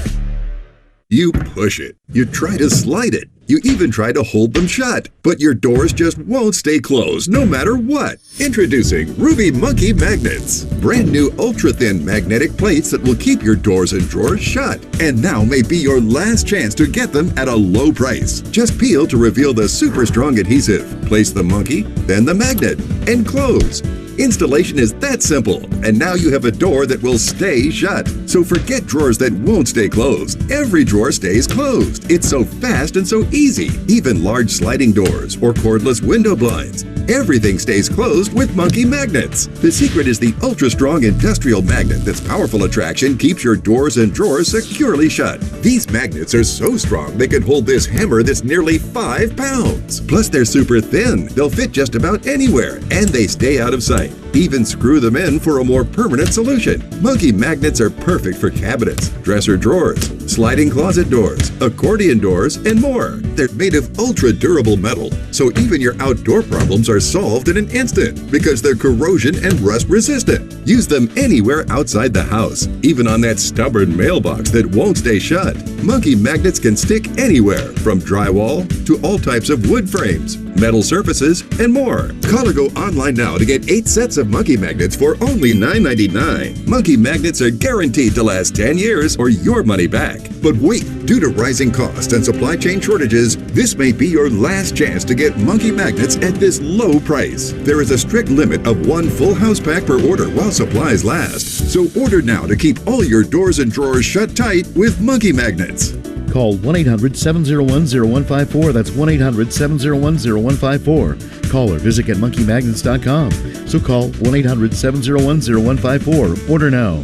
You push it. You try to slide it. You even try to hold them shut. But your doors just won't stay closed no matter what. Introducing Ruby Monkey Magnets. Brand new ultra-thin magnetic plates that will keep your doors and drawers shut. And now may be your last chance to get them at a low price. Just peel to reveal the super strong adhesive. Place the monkey, then the magnet, and close. Installation is that simple, and now you have a door that will stay shut. So forget drawers that won't stay closed. Every drawer stays closed. It's so fast and so easy. Even large sliding doors or cordless window blinds. Everything stays closed with Monkey Magnets. The secret is the ultra-strong industrial magnet that's powerful attraction keeps your doors and drawers securely shut. These magnets are so strong they can hold this hammer that's nearly 5 pounds. Plus they're super thin. They'll fit just about anywhere, and they stay out of sight. Even screw them in for a more permanent solution. Monkey Magnets are perfect for cabinets, dresser drawers, sliding closet doors, accordion doors, and more. They're made of ultra-durable metal, so even your outdoor problems are solved in an instant because they're corrosion and rust resistant. Use them anywhere outside the house, even on that stubborn mailbox that won't stay shut. Monkey Magnets can stick anywhere, from drywall to all types of wood frames, metal surfaces, and more. Call or go online now to get 8 sets of Monkey Magnets for only $9.99. Monkey Magnets are guaranteed to last 10 years or your money back. But wait, due to rising costs and supply chain shortages, this may be your last chance to get Monkey Magnets at this low price. There is a strict limit of 1 full house pack per order while supplies last. So order now to keep all your doors and drawers shut tight with Monkey Magnets. Call 1-800-701-0154. That's 1-800-701-0154. Call or visit getmonkeymagnets.com. So call 1-800-701-0154. Order now.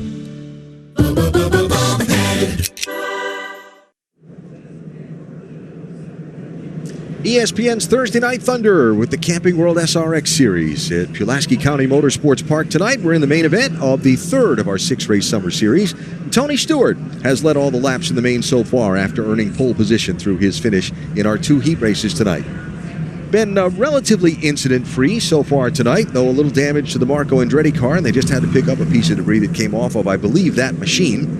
ESPN's Thursday Night Thunder with the Camping World SRX Series at Pulaski County Motorsports Park tonight. We're in the main event of the 3rd of our 6-race summer series. Tony Stewart has led all the laps in the main so far after earning pole position through his finish in our 2 heat races tonight. Been relatively incident-free so far tonight, though a little damage to the Marco Andretti car, and they just had to pick up a piece of debris that came off of, I believe, that machine.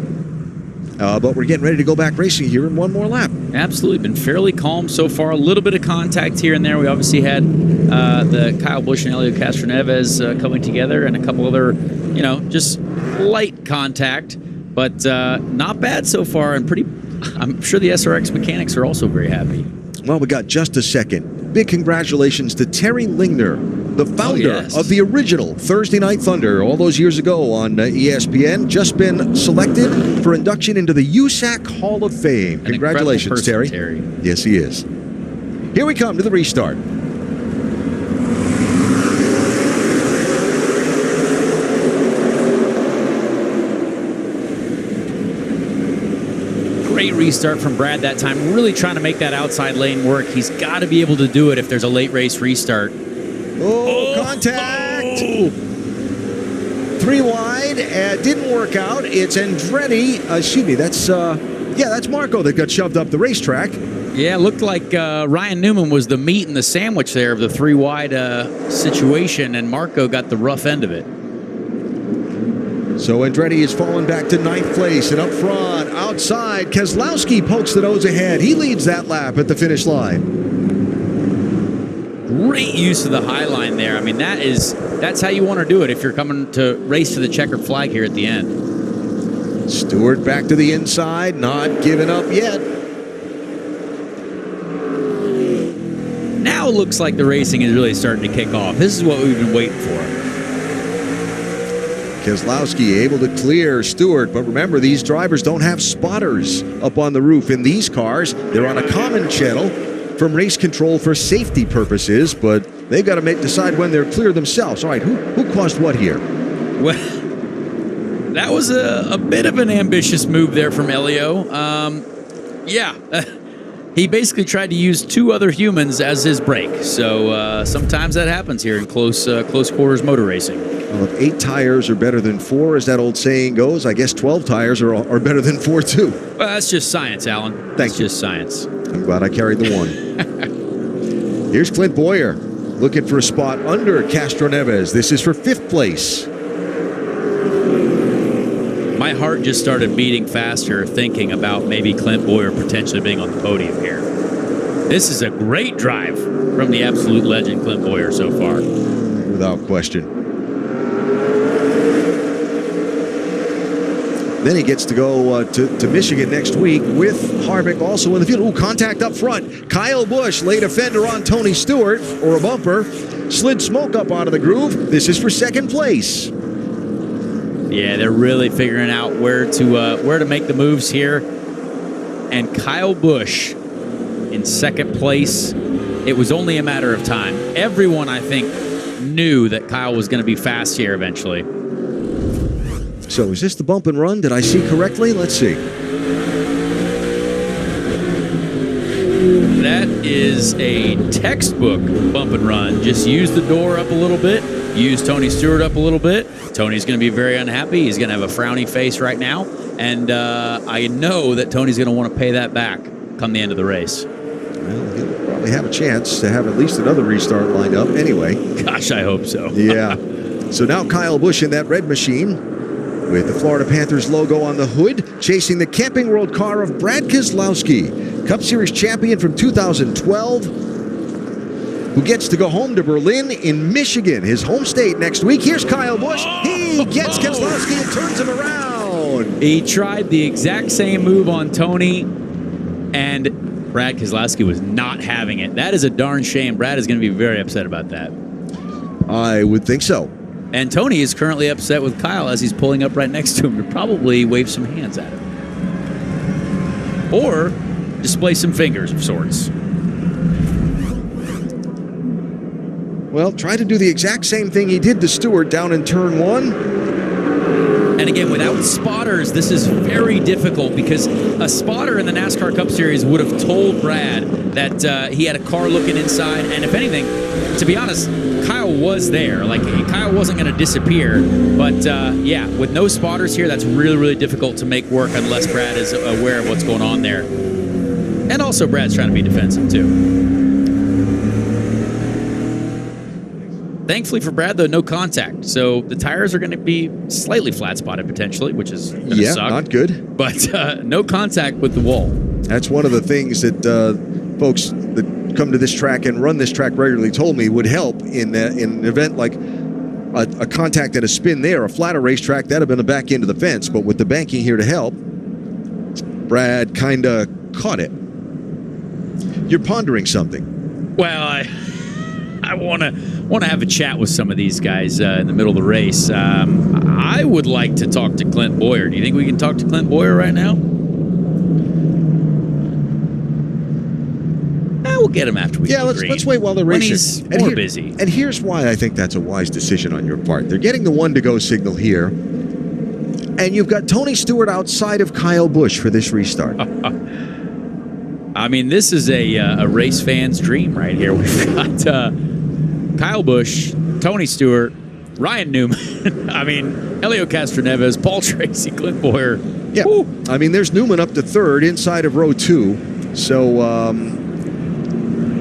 But we're getting ready to go back racing here in 1 more lap. Absolutely. Been fairly calm so far. A little bit of contact here and there. We obviously had the Kyle Busch and Helio Castroneves coming together and a couple other, just light contact. But not bad so far, and I'm sure the SRX mechanics are also very happy. Well, we got just a second. Big congratulations to Terry Lingner, the founder of the original Thursday Night Thunder all those years ago on ESPN. Just been selected for induction into the USAC Hall of Fame. Congratulations, Terry. Yes, he is. Here we come to the restart. Great restart from Brad that time. Really trying to make that outside lane work. He's got to be able to do it if there's a late race restart. Contact! 3 wide. Didn't work out. It's Andretti. That's Marco that got shoved up the racetrack. Yeah, it looked like Ryan Newman was the meat in the sandwich there of the 3-wide situation, and Marco got the rough end of it. So Andretti has fallen back to 9th place, and up front, outside, Keselowski pokes the nose ahead. He leads that lap at the finish line. Great use of the high line there. I mean, that's how you want to do it if you're coming to race to the checkered flag here at the end. Stewart back to the inside, not giving up yet. Now it looks like the racing is really starting to kick off. This is what we've been waiting for. Keselowski able to clear Stewart, but remember, these drivers don't have spotters up on the roof in these cars. They're on a common channel from race control for safety purposes, but they've got to decide when they're clear themselves. All right, who caused what here? Well, that was a bit of an ambitious move there from Elio. He basically tried to use 2 other humans as his brake. So sometimes that happens here in close quarters motor racing. Well, if 8 tires are better than 4, as that old saying goes, I guess 12 tires are better than 4 too. Well, that's just science, Alan. Thank you. Just science. I'm glad I carried the 1. Here's Clint Boyer looking for a spot under Castro Neves. This is for 5th place. My heart just started beating faster thinking about maybe Clint Boyer potentially being on the podium here. This is a great drive from the absolute legend Clint Boyer so far. Without question. Then he gets to go to Michigan next week with Harvick also in the field. Ooh, contact up front. Kyle Busch laid a fender on Tony Stewart, or a bumper. Slid smoke up out of the groove. This is for 2nd place. Yeah, they're really figuring out where to make the moves here. And Kyle Busch in 2nd place. It was only a matter of time. Everyone, I think, knew that Kyle was going to be fast here eventually. So is this the bump and run? Did I see correctly? Let's see. That is a textbook bump and run. Just use the door up a little bit. Use Tony Stewart up a little bit. Tony's going to be very unhappy. He's going to have a frowny face right now. And I know that Tony's going to want to pay that back come the end of the race. Well, he'll probably have a chance to have at least another restart lined up anyway. Gosh, I hope so. Yeah. So now Kyle Busch in that red machine with the Florida Panthers logo on the hood, chasing the Camping World car of Brad Keselowski, Cup Series champion from 2012, who gets to go home to Berlin in Michigan, his home state, next week. Here's Kyle Busch. He gets Keselowski and turns him around. He tried the exact same move on Tony, and Brad Keselowski was not having it. That is a darn shame. Brad is going to be very upset about that. I would think so. And Tony is currently upset with Kyle as he's pulling up right next to him to probably wave some hands at him. Or display some fingers of sorts. Well, try to do the exact same thing he did to Stewart down in turn 1. And again, without spotters, this is very difficult because a spotter in the NASCAR Cup Series would have told Brad that he had a car looking inside. And if anything, to be honest, Kyle was there. Like, Kyle wasn't going to disappear. But, yeah, with no spotters here, that's really, really difficult to make work unless Brad is aware of what's going on there. And also, Brad's trying to be defensive, too. Thankfully for Brad, though, no contact. So the tires are going to be slightly flat-spotted, potentially, which is going to suck. Not good. But no contact with the wall. That's one of the things that folks that come to this track and run this track regularly told me would help in an event like a contact and a spin there. A flatter racetrack, that would have been a back end of the fence. But with the banking here to help, Brad kind of caught it. You're pondering something. Well, I want to have a chat with some of these guys in the middle of the race. I would like to talk to Clint Boyer. Do you think we can talk to Clint Boyer right now? We'll get him after we let's wait while they're racing. When he's more busy. And here's why I think that's a wise decision on your part. They're getting the 1-to-go signal here, and you've got Tony Stewart outside of Kyle Busch for this restart. I mean, this is a race fan's dream right here. We've got Kyle Busch, Tony Stewart, Ryan Newman, I mean, Helio Castroneves, Paul Tracy, Clint Boyer. Yeah, I mean, there's Newman up to 3rd inside of row 2. So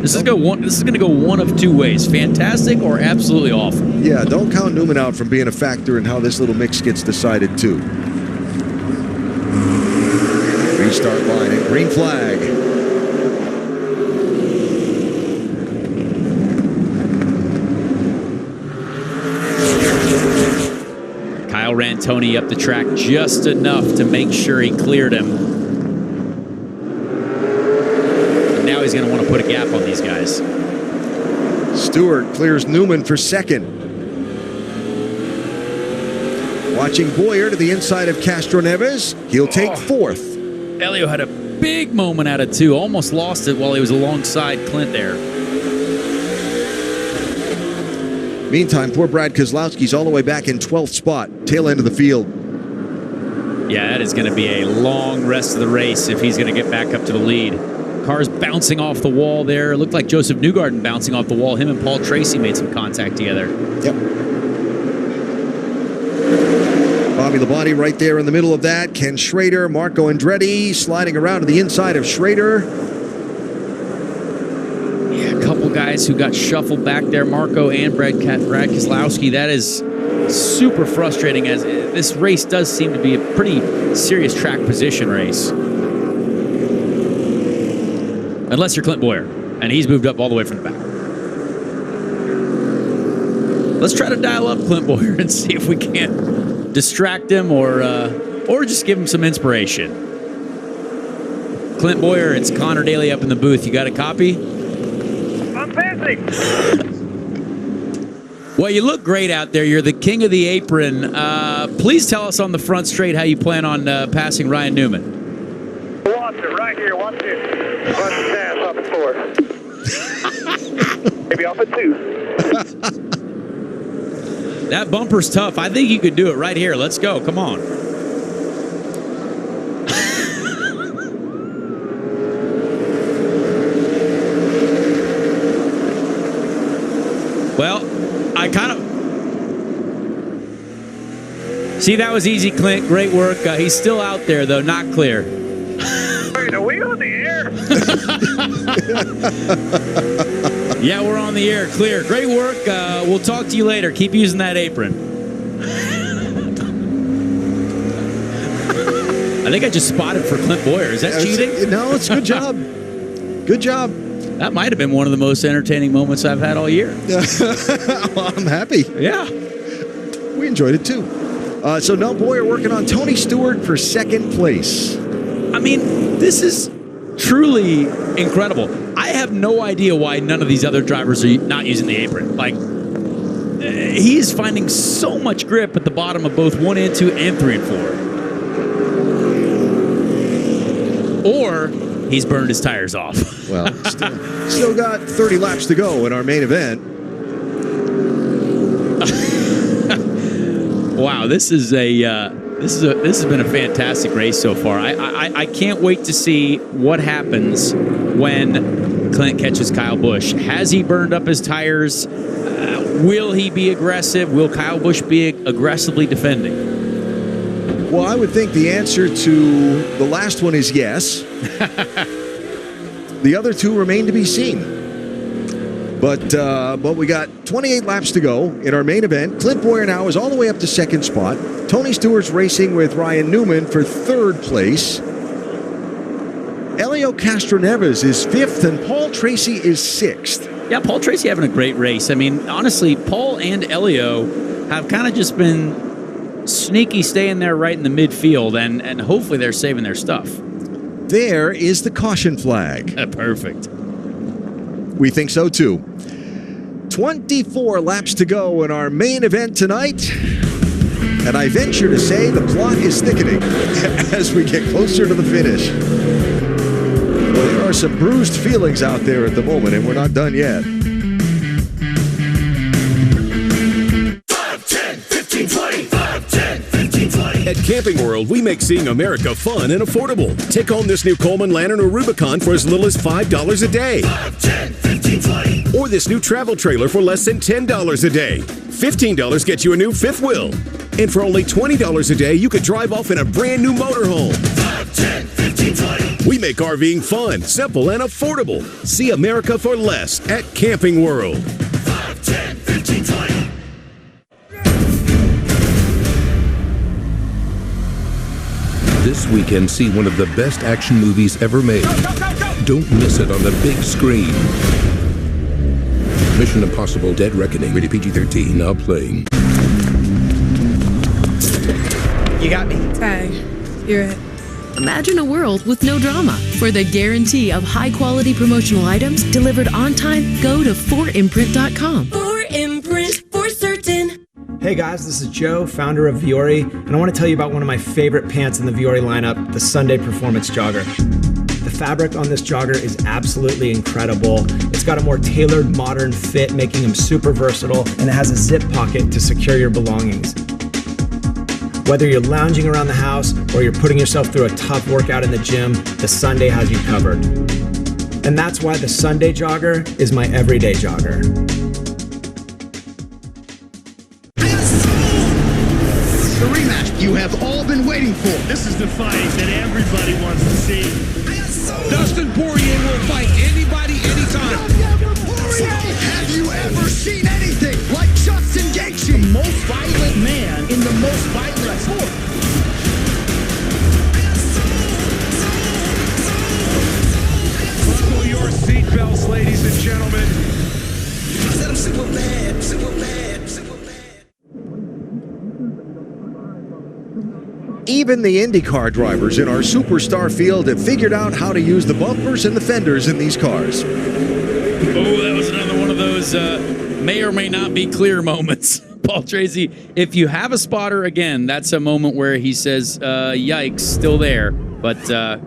this is going to go one of two ways: fantastic or absolutely awful. Yeah, don't count Newman out from being a factor in how this little mix gets decided too. Restart line and green flag. Kyle ran Tony up the track just enough to make sure he cleared him. And now he's going to want to put a gap on these guys. Stewart clears Newman for second. Watching Boyer to the inside of Castro Neves. He'll take fourth. Elio had a big moment out of two. Almost lost it while he was alongside Clint there. Meantime, poor Brad Keselowski's all the way back in 12th spot, tail end of the field. Yeah, that is going to be a long rest of the race if he's going to get back up to the lead. Cars bouncing off the wall there. It looked like Joseph Newgarden bouncing off the wall. Him and Paul Tracy made some contact together. Yep. Bobby Labonte right there in the middle of that. Ken Schrader, Marco Andretti sliding around to the inside of Schrader. Yeah, a couple guys who got shuffled back there, Marco and Brad Keselowski. That is super frustrating, as this race does seem to be a pretty serious track position race. Unless you're Clint Boyer, and he's moved up all the way from the back. Let's try to dial up Clint Boyer and see if we can't distract him or just give him some inspiration. Clint Boyer, it's Connor Daly up in the booth. You got a copy? I'm busy. Well, you look great out there. You're the king of the apron. Please tell us on the front straight how you plan on passing Ryan Newman. Watch it right here. Watch it. Watch his ass off the floor. Maybe off at 2. That bumper's tough. I think you could do it right here. Let's go. Come on. Well, I kind of... See, that was easy, Clint. Great work. He's still out there, though. Not clear. Wait, are we on the air? Yeah, we're on the air. Clear. Great work. We'll talk to you later. Keep using that apron. I think I just spotted for Clint Boyer. Is that cheating? No, it's a good job. Good job. That might have been one of the most entertaining moments I've had all year. Well, I'm happy. Yeah. We enjoyed it too. So now Boyer working on Tony Stewart for second place. I mean, this is truly incredible. I have no idea why none of these other drivers are not using the apron. Like, he's finding so much grip at the bottom of both 1 and 2 and 3 and 4. Or he's burned his tires off. Well, still got 30 laps to go in our main event. Wow, this has been a fantastic race so far. I can't wait to see what happens when Clint catches Kyle Busch. Has he burned up his tires? Will he be aggressive? Will Kyle Busch be aggressively defending? Well, I would think the answer to the last one is yes. The other two remain to be seen. But we got 28 laps to go in our main event. Clint Boyer now is all the way up to second spot. Tony Stewart's racing with Ryan Newman for third place. Elio Castroneves is fifth, and Paul Tracy is sixth. Yeah, Paul Tracy having a great race. I mean, honestly, Paul and Elio have kind of just been sneaky staying there right in the midfield, and hopefully they're saving their stuff. There is the caution flag. Perfect. We think so, too. 24 laps to go in our main event tonight. And I venture to say the plot is thickening as we get closer to the finish. Well, there are some bruised feelings out there at the moment, and we're not done yet. 5, 10, 15, 20. 5, 10, 15, 20. At Camping World, we make seeing America fun and affordable. Take home this new Coleman Lantern or Rubicon for as little as $5 a day. 5, 10, 15, 20. Or this new travel trailer for less than $10 a day. $15 gets you a new fifth wheel. And for only $20 a day, you could drive off in a brand new motorhome. 5, 10, 15, 20. We make make RVing fun, simple, and affordable. See America for less at Camping World. 5, 10, 15, 20. This weekend, see one of the best action movies ever made. Don't miss it on the big screen. Mission Impossible: Dead Reckoning, rated PG-13, now playing. You got me. Ty, you're it. Imagine a world with no drama. For the guarantee of high-quality promotional items delivered on time, go to 4imprint.com. 4imprint, for certain. Hey guys, this is Joe, founder of Viore, and I want to tell you about one of my favorite pants in the Viore lineup, the Sunday Performance Jogger. The fabric on this jogger is absolutely incredible. It's got a more tailored, modern fit, making them super versatile, and it has a zip pocket to secure your belongings. Whether you're lounging around the house or you're putting yourself through a tough workout in the gym, the Sunday has you covered. And that's why the Sunday Jogger is my everyday jogger. The rematch you have all been waiting for. This is the fight that everybody wants to see. Dustin Poirier will fight anybody, anytime. Have you ever seen anything like Justin Gaethje? The most violent man in the most violent sport. Buckle your seatbelts, ladies and gentlemen. I said I'm super bad, super bad, super bad. Even the IndyCar drivers in our superstar field have figured out how to use the bumpers and the fenders in these cars. Oh, that was another one of those may or may not be clear moments. Paul Tracy, if you have a spotter, again, that's a moment where he says, yikes, still there. But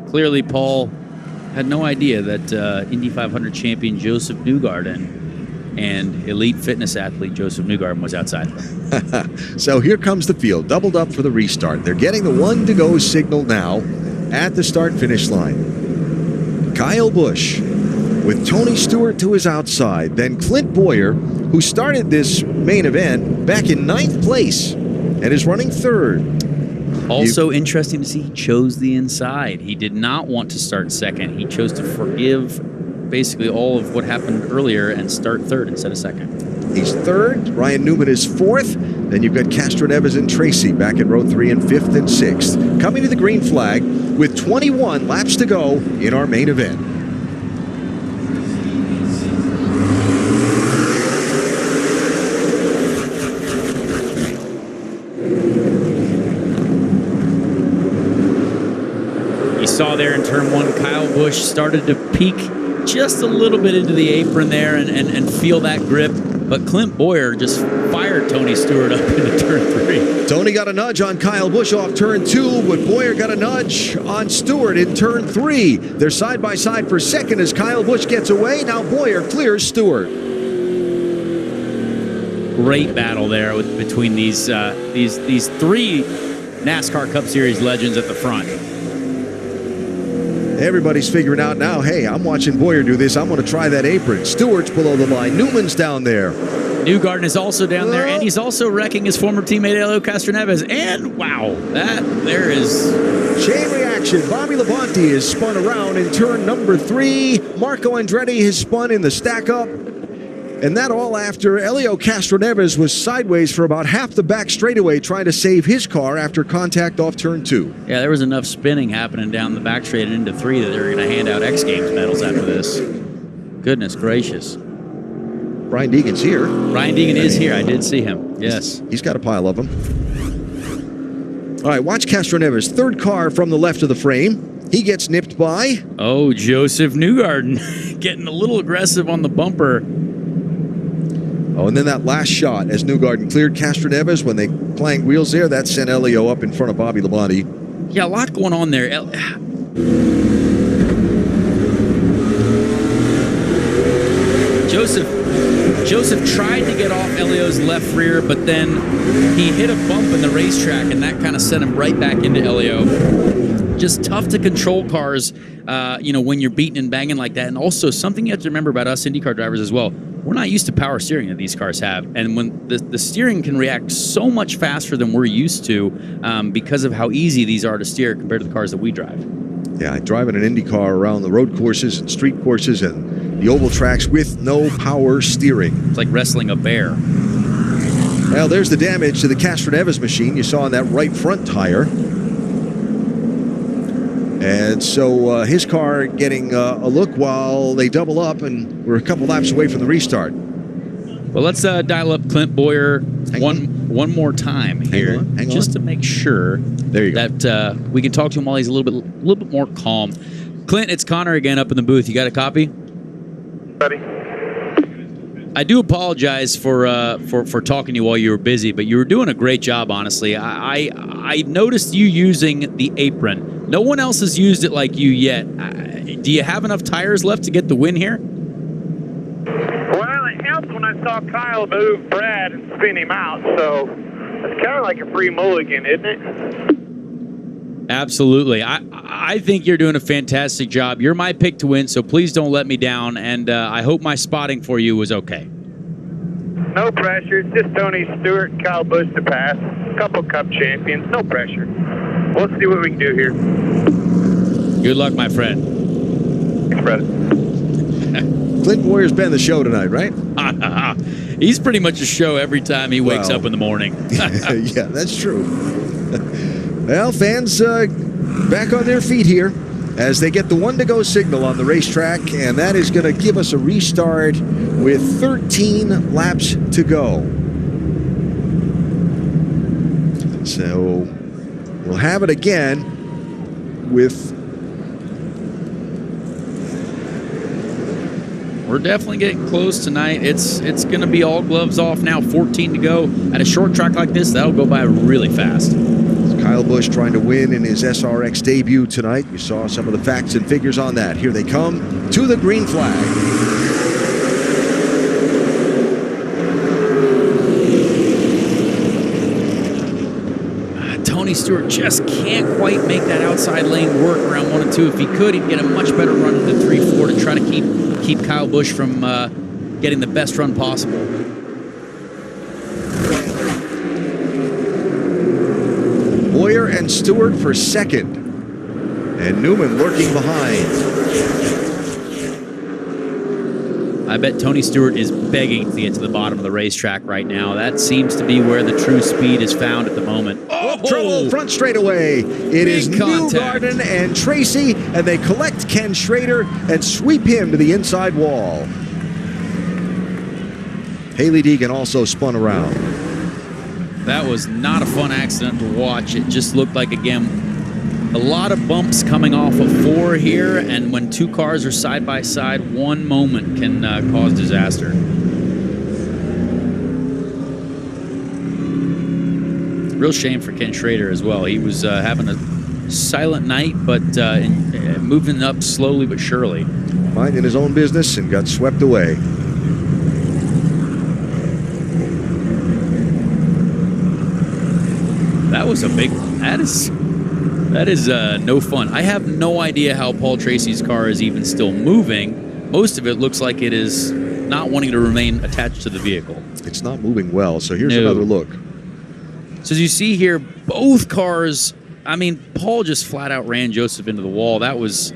clearly Paul had no idea that Indy 500 champion Joseph Newgarden and elite fitness athlete Joseph Newgarden was outside. So here comes the field, doubled up for the restart. They're getting the 1 to go signal now at the start-finish line. Kyle Busch with Tony Stewart to his outside. Then Clint Bowyer, who started this main event back in 9th place and is running 3rd. Also interesting to see he chose the inside. He did not want to start 2nd. He chose to forgive basically all of what happened earlier and start 3rd instead of 2nd. He's 3rd. Ryan Newman is 4th. Then you've got Castroneves and Tracy back in row 3 and 5th and 6th. Coming to the green flag with 21 laps to go in our main event. You saw there in turn 1, Kyle Busch started to peek just a little bit into the apron there and feel that grip. But Clint Bowyer just fired Tony Stewart up into turn 3. Tony got a nudge on Kyle Busch off turn 2, but Bowyer got a nudge on Stewart in turn 3. They're side by side for 2nd as Kyle Busch gets away. Now Bowyer clears Stewart. Great battle there between these 3 NASCAR Cup Series legends at the front. Everybody's figuring out now, hey, I'm watching Bowyer do this. I'm going to try that apron. Stewart's below the line. Newman's down there. Newgarden is also down there, and he's also wrecking his former teammate Helio Castroneves. And wow, there is chain reaction. Bobby Labonte is spun around in turn number 3. Marco Andretti has spun in the stack up. And that all after Helio Castroneves was sideways for about half the back straightaway trying to save his car after contact off turn 2. Yeah, there was enough spinning happening down the back straight and into 3 that they're going to hand out X Games medals after this. Goodness gracious. Brian Deegan's here. Brian Deegan is here. I did see him. Yes. He's got a pile of them. All right, watch Castroneves. 3rd car from the left of the frame. He gets nipped by... Oh, Joseph Newgarden getting a little aggressive on the bumper. Oh, and then that last shot as Newgarden cleared Castroneves when they clanged wheels there, that sent Helio up in front of Bobby Labonte. Yeah, a lot going on there. Joseph tried to get off Helio's left rear, but then he hit a bump in the racetrack, and that kind of sent him right back into Helio. Just tough to control cars, when you're beating and banging like that. And also something you have to remember about us IndyCar drivers as well. We're not used to power steering that these cars have. And when the steering can react so much faster than we're used to because of how easy these are to steer compared to the cars that we drive. Yeah, driving an Indy car around the road courses and street courses and the oval tracks with no power steering. It's like wrestling a bear. Well, there's the damage to the Castroneves machine you saw on that right front tire. And so his car getting a look while they double up, and we're a couple laps away from the restart. Well, let's dial up Clint Boyer one more time here, hang just on. to make sure that we can talk to him while he's a little bit more calm. Clint, it's Connor again up in the booth. You got a copy? Buddy. I do apologize for talking to you while you were busy, but you were doing a great job, honestly. I noticed you using the apron. No one else has used it like you yet. Do you have enough tires left to get the win here? Well, it helped when I saw Kyle move Brad and spin him out, so it's kind of like a free mulligan, isn't it? Absolutely. I think you're doing a fantastic job. You're my pick to win, so please don't let me down, and I hope my spotting for you was okay. No pressure. It's just Tony Stewart and Kyle Busch to pass. A couple Cup champions. No pressure. Let's see what we can do here. Good luck, my friend. Thanks, brother. Clint Boyer's been the show tonight, right? He's pretty much a show every time he wakes up in the morning. Yeah, that's true. Well, fans back on their feet here as they get the one-to-go signal on the racetrack, and that is going to give us a restart with 13 laps to go. So we'll have it again with... We're definitely getting close tonight. It's going to be all gloves off now, 14 to go. At a short track like this, that'll go by really fast. Kyle Busch trying to win in his SRX debut tonight. You saw some of the facts and figures on that. Here they come to the green flag. Tony Stewart just can't quite make that outside lane work around 1 and 2. If he could, he'd get a much better run into 3-4 to try to keep Kyle Busch from getting the best run possible. Boyer and Stewart for second, and Newman lurking behind. I bet Tony Stewart is begging to get to the bottom of the racetrack right now. That seems to be where the true speed is found at the moment. Oh, trouble front straightaway. It is Newgarden and Tracy, and they collect Ken Schrader and sweep him to the inside wall. Haley Deegan also spun around. That was not a fun accident to watch. It just looked like, again, a lot of bumps coming off of 4 here, and when 2 cars are side by side, one moment can cause disaster. Real shame for Ken Schrader as well. He was having a silent night, but moving up slowly but surely. Minding his own business and got swept away. That was a big one. That is no fun. I have no idea how Paul Tracy's car is even still moving. Most of it looks like it is not wanting to remain attached to the vehicle. It's not moving well, so here's another look. So as you see here, both cars, I mean, Paul just flat out ran Joseph into the wall. That's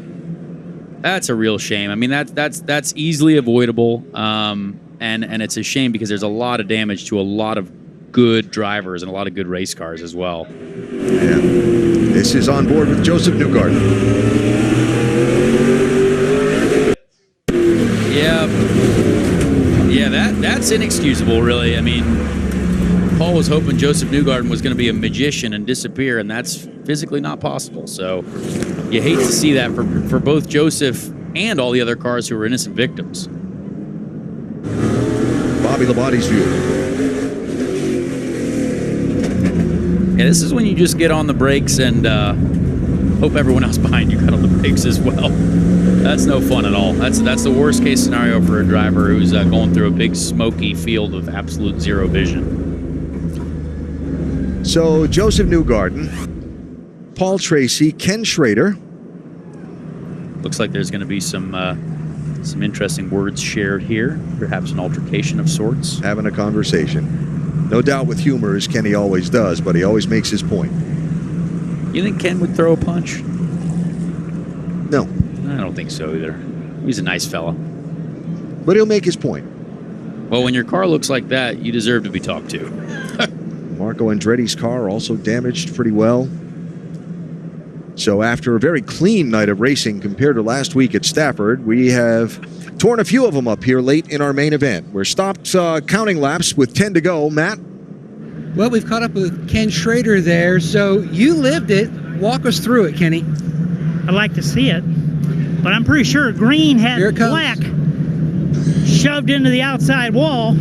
a real shame. I mean, that's easily avoidable, and it's a shame because there's a lot of damage to a lot of good drivers and a lot of good race cars as well. Yeah. This is on board with Joseph Newgarden. Yeah, that's inexcusable, really. I mean, Paul was hoping Joseph Newgarden was going to be a magician and disappear, and that's physically not possible. So you hate to see that for both Joseph and all the other cars who were innocent victims. Bobby Labonte's view. Yeah, this is when you just get on the brakes and hope everyone else behind you got on the brakes as well. That's no fun at all. That's the worst case scenario for a driver who's going through a big smoky field of absolute zero vision. So Joseph Newgarden, Paul Tracy, Ken Schrader. Looks like there's going to be some interesting words shared here. Perhaps an altercation of sorts. Having a conversation. No doubt with humor, as Kenny always does, but he always makes his point. You think Ken would throw a punch? No. I don't think so either. He's a nice fella. But he'll make his point. Well, when your car looks like that, you deserve to be talked to. Marco Andretti's car also damaged pretty well. So after a very clean night of racing compared to last week at Stafford, we have torn a few of them up here late in our main event. We're stopped counting laps with 10 to go. Matt? Well, we've caught up with Ken Schrader there. So you lived it. Walk us through it, Kenny. I'd like to see it, but I'm pretty sure green had black shoved into the outside wall.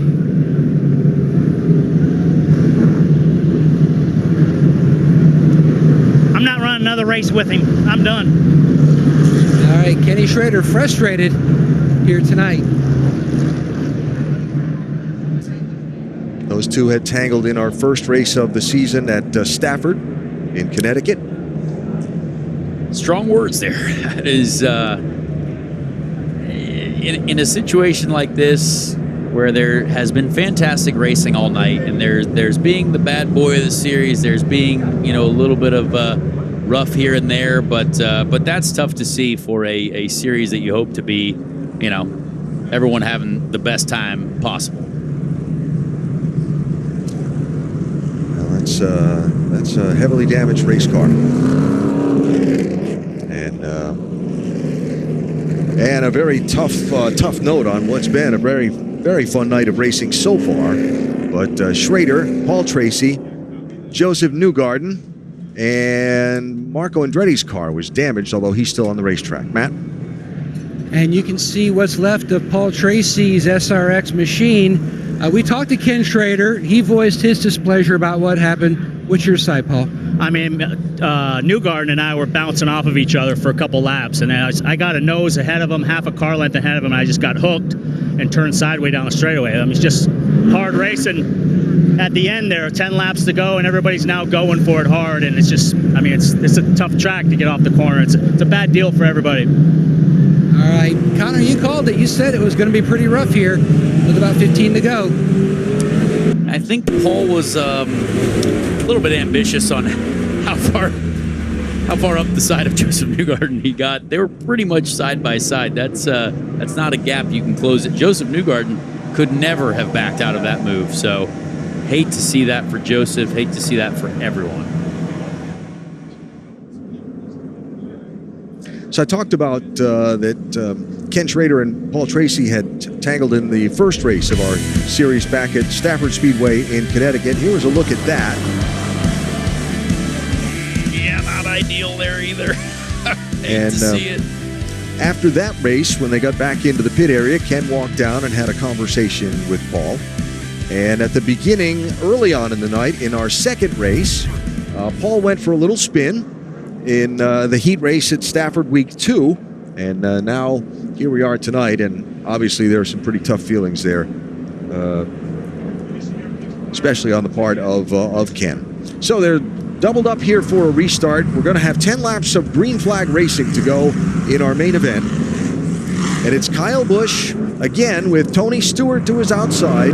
I'm not running another race with him. I'm done. All right, Kenny Schrader frustrated here tonight. Those two had tangled in our first race of the season at Stafford in Connecticut. Strong words there. That is, in a situation like this, where there has been fantastic racing all night, and there's being the bad boy of the series, there's being a little bit of rough here and there, but that's tough to see for a series that you hope to be, everyone having the best time possible. Well, that's a heavily damaged race car, and a very tough note on what's been a very, very fun night of racing so far. But Schrader, Paul Tracy, Joseph Newgarden, and Marco Andretti's car was damaged, although he's still on the racetrack. Matt? And you can see what's left of Paul Tracy's SRX machine. We talked to Ken Schrader. He voiced his displeasure about what happened. What's your side, Paul? I mean, Newgarden and I were bouncing off of each other for a couple laps, and I got a nose ahead of him, half a car length ahead of him, and I just got hooked and turned sideways down the straightaway. I mean, it's just hard racing. At the end there, 10 laps to go, and everybody's now going for it hard, and it's just, I mean, it's a tough track to get off the corner. It's a bad deal for everybody. All right, Connor, you called it. You said it was going to be pretty rough here with about 15 to go. I think Paul was a little bit ambitious on how far up the side of Joseph Newgarden he got. They were pretty much side by side. That's not a gap you can close it. Joseph Newgarden could never have backed out of that move. So hate to see that for Joseph. Hate to see that for everyone. So I talked about that Ken Schrader and Paul Tracy had tangled in the first race of our series back at Stafford Speedway in Connecticut. Here was a look at that. Yeah, not ideal there either. Hate And to see it. After that race, when they got back into the pit area, Ken walked down and had a conversation with Paul. And at the beginning, early on in the night, in our second race, Paul went for a little spin in the heat race at Stafford Week 2, and now here we are tonight, and obviously there are some pretty tough feelings there, especially on the part of Ken. So they're doubled up here for a restart. We're going to have 10 laps of green flag racing to go in our main event, and it's Kyle Busch again with Tony Stewart to his outside,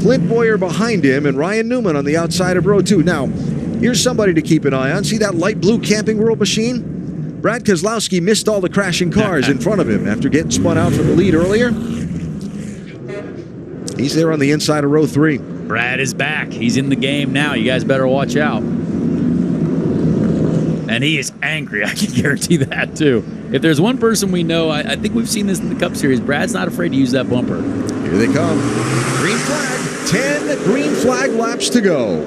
Clint Boyer behind him, and Ryan Newman on the outside of row 2. Now, here's somebody to keep an eye on. See that light blue Camping World machine? Brad Keselowski missed all the crashing cars in front of him after getting spun out from the lead earlier. He's there on the inside of row 3. Brad is back. He's in the game now. You guys better watch out. And he is angry. I can guarantee that, too. If there's one person we know, I think we've seen this in the Cup Series, Brad's not afraid to use that bumper. Here they come. Green flag. 10 green flag laps to go.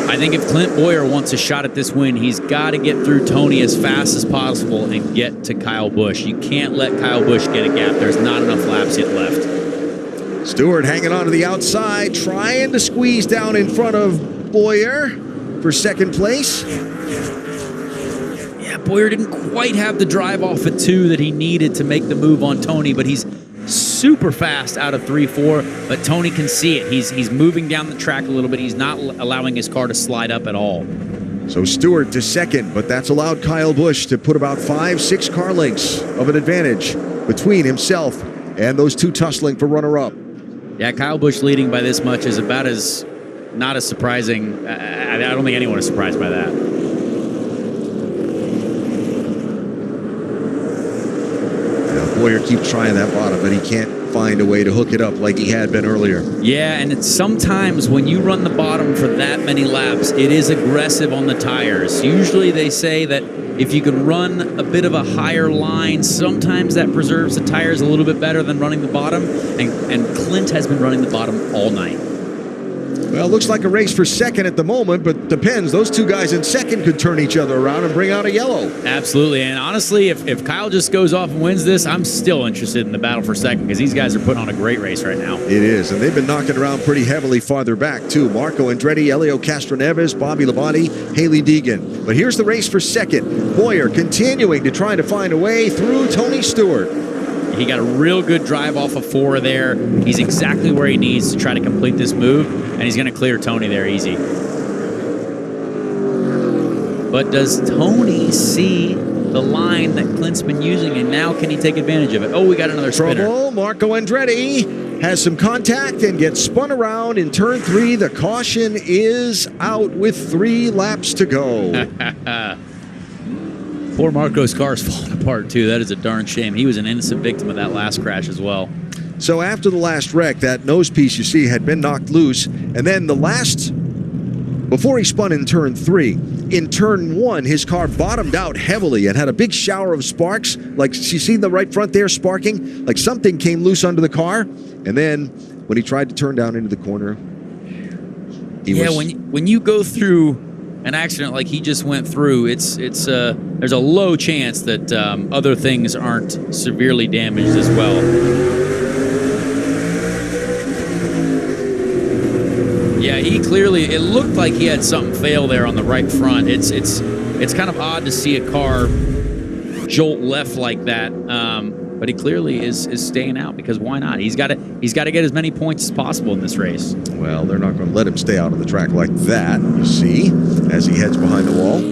I think if Clint Boyer wants a shot at this win, he's got to get through Tony as fast as possible and get to Kyle Busch. You can't let Kyle Busch get a gap. There's not enough laps yet left. Stewart hanging on to the outside, trying to squeeze down in front of Boyer for second place. Yeah, Boyer didn't quite have the drive off at 2 that he needed to make the move on Tony, but he's super fast out of 3-4, but Tony can see it. He's moving down the track a little bit. He's not allowing his car to slide up at all. So Stewart to second, but that's allowed Kyle Busch to put about 5-6 car lengths of an advantage between himself and those two tussling for runner-up. Yeah, Kyle Busch leading by this much is about as not as surprising. I don't think anyone is surprised by that. Boyer keeps trying that bottom, but he can't find a way to hook it up like he had been earlier. Yeah, and it's sometimes when you run the bottom for that many laps, it is aggressive on the tires. Usually they say that if you can run a bit of a higher line, sometimes that preserves the tires a little bit better than running the bottom, and Clint has been running the bottom all night. Well, looks like a race for second at the moment, but depends. Those two guys in second could turn each other around and bring out a yellow. Absolutely, and honestly, if Kyle just goes off and wins this, I'm still interested in the battle for second because these guys are putting on a great race right now. It is, and they've been knocking around pretty heavily farther back, too. Marco Andretti, Elio Castroneves, Bobby Labonte, Haley Deegan. But here's the race for second. Boyer continuing to try to find a way through Tony Stewart. He got a real good drive off of 4 there. He's exactly where he needs to try to complete this move, and he's going to clear Tony there easy. But does Tony see the line that Clint's been using, and now can he take advantage of it? Oh, we got another spinner. Trouble. Marco Andretti has some contact and gets spun around in turn 3. The caution is out with 3 laps to go. Poor Marco's car's falling apart, too. That is a darn shame. He was an innocent victim of that last crash as well. So after the last wreck, that nose piece you see had been knocked loose. And then the last, before he spun in turn 3, in turn 1, his car bottomed out heavily and had a big shower of sparks. Like, you see the right front there sparking? Like something came loose under the car. And then when he tried to turn down into the corner, when you go through an accident like he just went through, there's a low chance that other things aren't severely damaged as well. Yeah, he clearly, it looked like he had something fail there on the right front. It's kind of odd to see a car jolt left like that, but he clearly is staying out because why not? He's got to get as many points as possible in this race. Well, they're not going to let him stay out on the track like that, you see, as he heads behind the wall.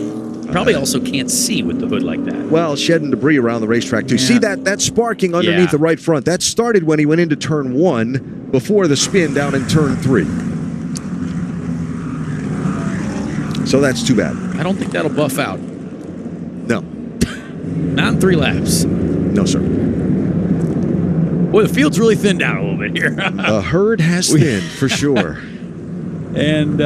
Probably also can't see with the hood like that. Well, shedding debris around the racetrack, too. Yeah. See that sparking underneath the right front? That started when he went into turn 1 before the spin down in turn 3. So that's too bad. I don't think that'll buff out. No. Not in 3 laps. No, sir. Boy, the field's really thinned out a little bit here. The herd has thinned, for sure. And,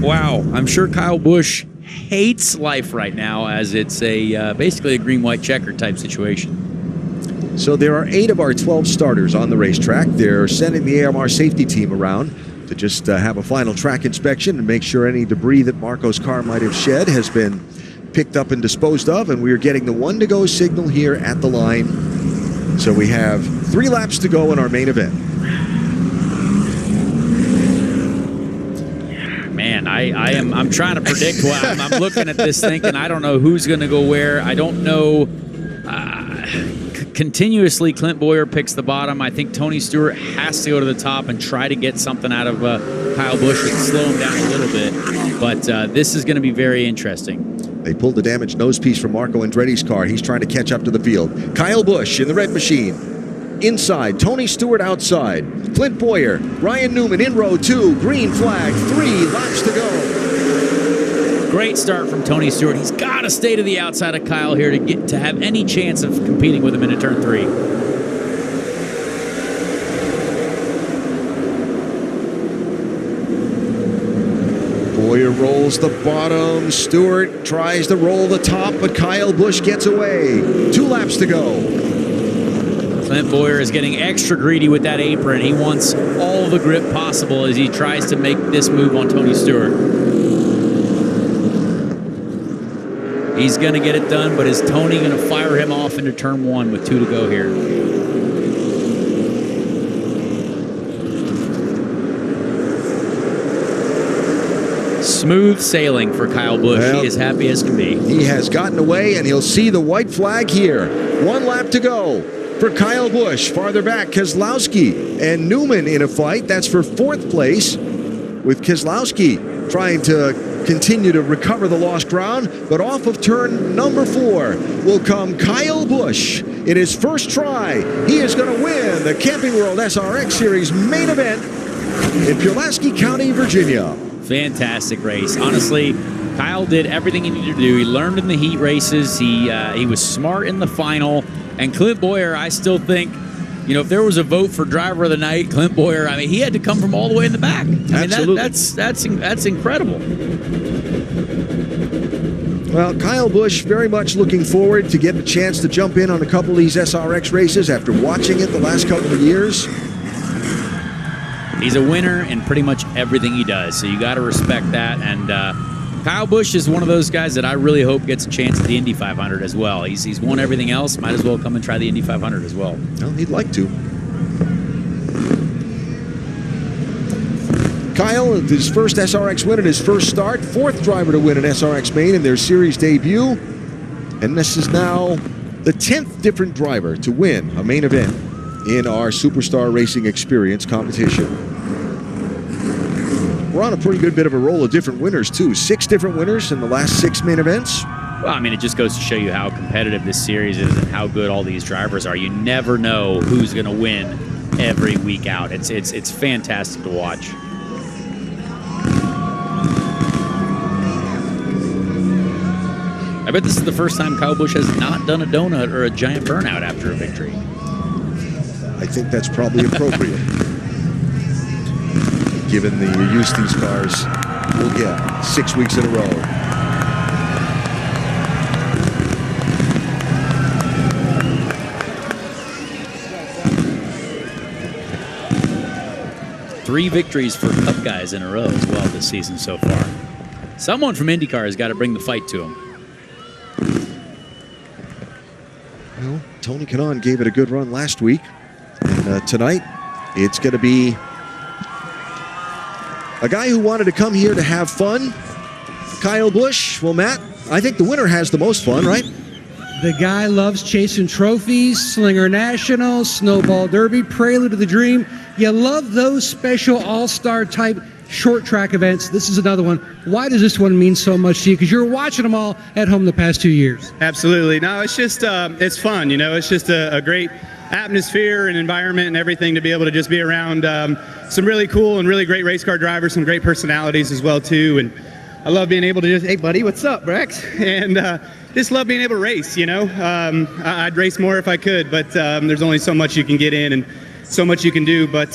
wow, I'm sure Kyle Busch hates life right now as it's basically a green-white checker type situation. So there are 8 of our 12 starters on the racetrack. They're sending the AMR safety team around to just have a final track inspection and make sure any debris that Marco's car might have shed has been picked up and disposed of, and we are getting the 1 to go signal here at the line. So we have 3 laps to go in our main event. Man, I'm trying to predict what I'm looking at this thinking I don't know who's going to go where. I don't know. Continuously, Clint Boyer picks the bottom. I think Tony Stewart has to go to the top and try to get something out of Kyle Busch and slow him down a little bit. But this is going to be very interesting. They pulled the damaged nose piece from Marco Andretti's car. He's trying to catch up to the field. Kyle Busch in the red machine. Inside, Tony Stewart outside. Clint Boyer, Ryan Newman in row 2. Green flag, 3 laps to go. Great start from Tony Stewart. He's got to stay to the outside of Kyle here to have any chance of competing with him into turn 3. Boyer rolls the bottom. Stewart tries to roll the top, but Kyle Busch gets away. 2 laps to go. Clint Boyer is getting extra greedy with that apron. He wants all the grip possible as he tries to make this move on Tony Stewart. He's going to get it done, but is Tony going to fire him off into turn 1 with 2 to go here? Smooth sailing for Kyle Busch. Well, he is happy as can be. He has gotten away, and he'll see the white flag here. 1 lap to go for Kyle Busch. Farther back, Keselowski and Newman in a fight. That's for 4th place, with Keselowski trying to continue to recover the lost ground. But off of turn number 4 will come Kyle Busch. In his first try, he is going to win the Camping World SRX Series main event in Pulaski County, Virginia. Fantastic race. Honestly, Kyle did everything he needed to do. He learned in the heat races. He was smart in the final. And Clint Boyer, I still think, if there was a vote for driver of the night, Clint Boyer, he had to come from all the way in the back. Absolutely. That's incredible. Well, Kyle Busch very much looking forward to getting a chance to jump in on a couple of these SRX races after watching it the last couple of years. He's a winner in pretty much everything he does, so you got to respect that. And Kyle Busch is one of those guys that I really hope gets a chance at the Indy 500 as well. He's won everything else. Might as well come and try the Indy 500 as well. Well, he'd like to. Kyle, his first SRX win in his first start, fourth driver to win an SRX main in their series debut. And this is now the 10th different driver to win a main event in our Superstar Racing Experience competition. We're on a pretty good bit of a roll of different winners, too. 6 different winners in the last 6 main events. Well, it just goes to show you how competitive this series is and how good all these drivers are. You never know who's going to win every week out. It's fantastic to watch. I bet this is the first time Kyle Busch has not done a donut or a giant burnout after a victory. I think that's probably appropriate. Given the use these cars will get 6 weeks in a row. Three victories for Cup guys in a row as well this season so far. Someone from IndyCar has got to bring the fight to him. Well, Tony Kanaan gave it a good run last week. And tonight, it's going to be a guy who wanted to come here to have fun. Kyle Busch. Well, Matt, I think the winner has the most fun, right? The guy loves chasing trophies, Slinger National, Snowball Derby, Prelude to the Dream. You love those special all-star type short track events. This is another one. Why does this one mean so much to you? Because you're watching them all at home the past 2 years. Absolutely. No, it's just, it's fun. It's just a great atmosphere and environment and everything to be able to just be around some really cool and really great race car drivers, some great personalities as well, too. And I love being able to just, hey, buddy, what's up, Rex? And just love being able to race, I'd race more if I could, but there's only so much you can get in and so much you can do. But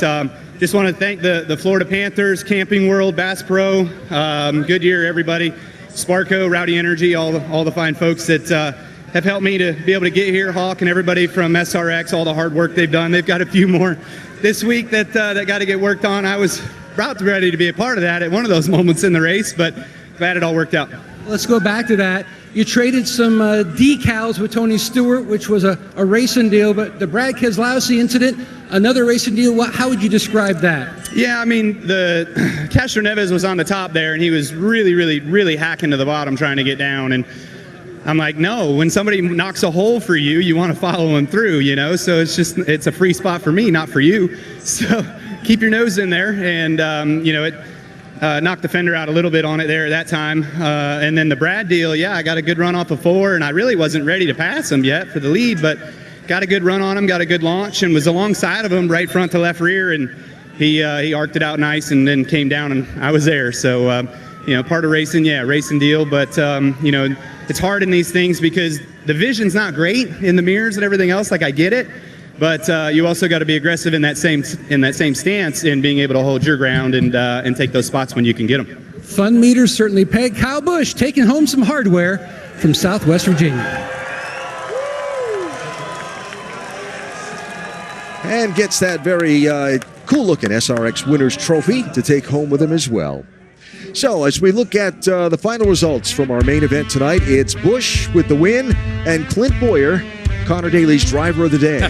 just want to thank the Florida Panthers, Camping World, Bass Pro, Goodyear, everybody, Sparco, Rowdy Energy, all the fine folks that have helped me to be able to get here. Hawk and everybody from SRX, all the hard work they've done. They've got a few more this week that got to get worked on. I was about ready to be a part of that at one of those moments in the race, but glad it all worked out. Let's go back to that. You traded some decals with Tony Stewart, which was a racing deal, but the Brad Keselowski incident, another racing deal. How would you describe that? Yeah, the Castro Neves was on the top there, and he was really, really, really hacking to the bottom trying to get down. And I'm like, no, when somebody knocks a hole for you, you want to follow them through, So it's a free spot for me, not for you. So keep your nose in there. And, it knocked the fender out a little bit on it there at that time. And then the Brad deal, I got a good run off of 4, and I really wasn't ready to pass him yet for the lead, but got a good run on him, got a good launch, and was alongside of him, right front to left rear, and he arced it out nice and then came down, and I was there. So, part of racing, racing deal, but, it's hard in these things because the vision's not great in the mirrors and everything else, I get it. But you also got to be aggressive in that same stance in being able to hold your ground and take those spots when you can get them. Fun meters certainly pay. Kyle Busch taking home some hardware from Southwest Virginia. And gets that very cool-looking SRX Winners Trophy to take home with him as well. So as we look at the final results from our main event tonight, it's Busch with the win and Clint Boyer, Connor Daly's driver of the day.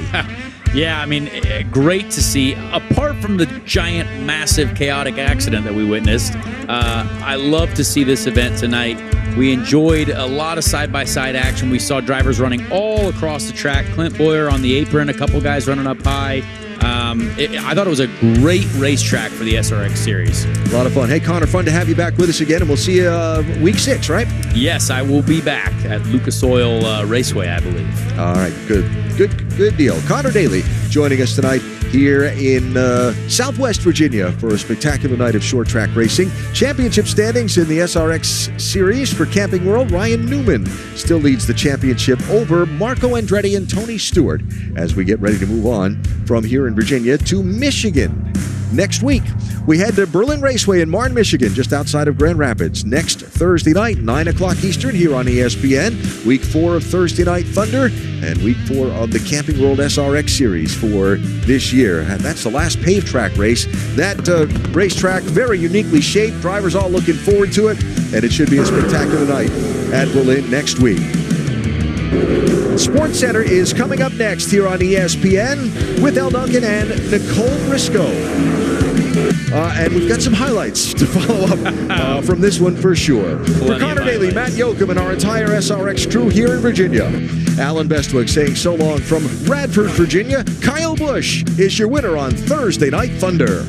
Yeah, great to see. Apart from the giant, massive, chaotic accident that we witnessed, I love to see this event tonight. We enjoyed a lot of side-by-side action. We saw drivers running all across the track. Clint Boyer on the apron, a couple guys running up high. I thought it was a great racetrack for the SRX series. A lot of fun. Hey, Connor, fun to have you back with us again, and we'll see you week 6, right? Yes, I will be back at Lucas Oil Raceway, I believe. All right, good deal. Connor Daly joining us tonight here in Southwest Virginia for a spectacular night of short track racing. Championship standings in the SRX series for Camping World. Ryan Newman still leads the championship over Marco Andretti and Tony Stewart as we get ready to move on from here in Virginia to Michigan. Next week, we head to Berlin Raceway in Marne, Michigan, just outside of Grand Rapids. Next Thursday night, 9 o'clock Eastern, here on ESPN. Week 4 of Thursday Night Thunder and Week 4 of the Camping World SRX Series for this year. And that's the last paved track race. That racetrack, very uniquely shaped. Drivers all looking forward to it, and it should be a spectacular night at Berlin next week. Sports Center is coming up next here on ESPN with El Duncan and Nicole Briscoe. And we've got some highlights to follow up from this one for sure. For Connor Daly, Matt Yoakum, and our entire SRX crew here in Virginia, Alan Bestwick saying so long from Bradford, Virginia. Kyle Busch is your winner on Thursday Night Thunder.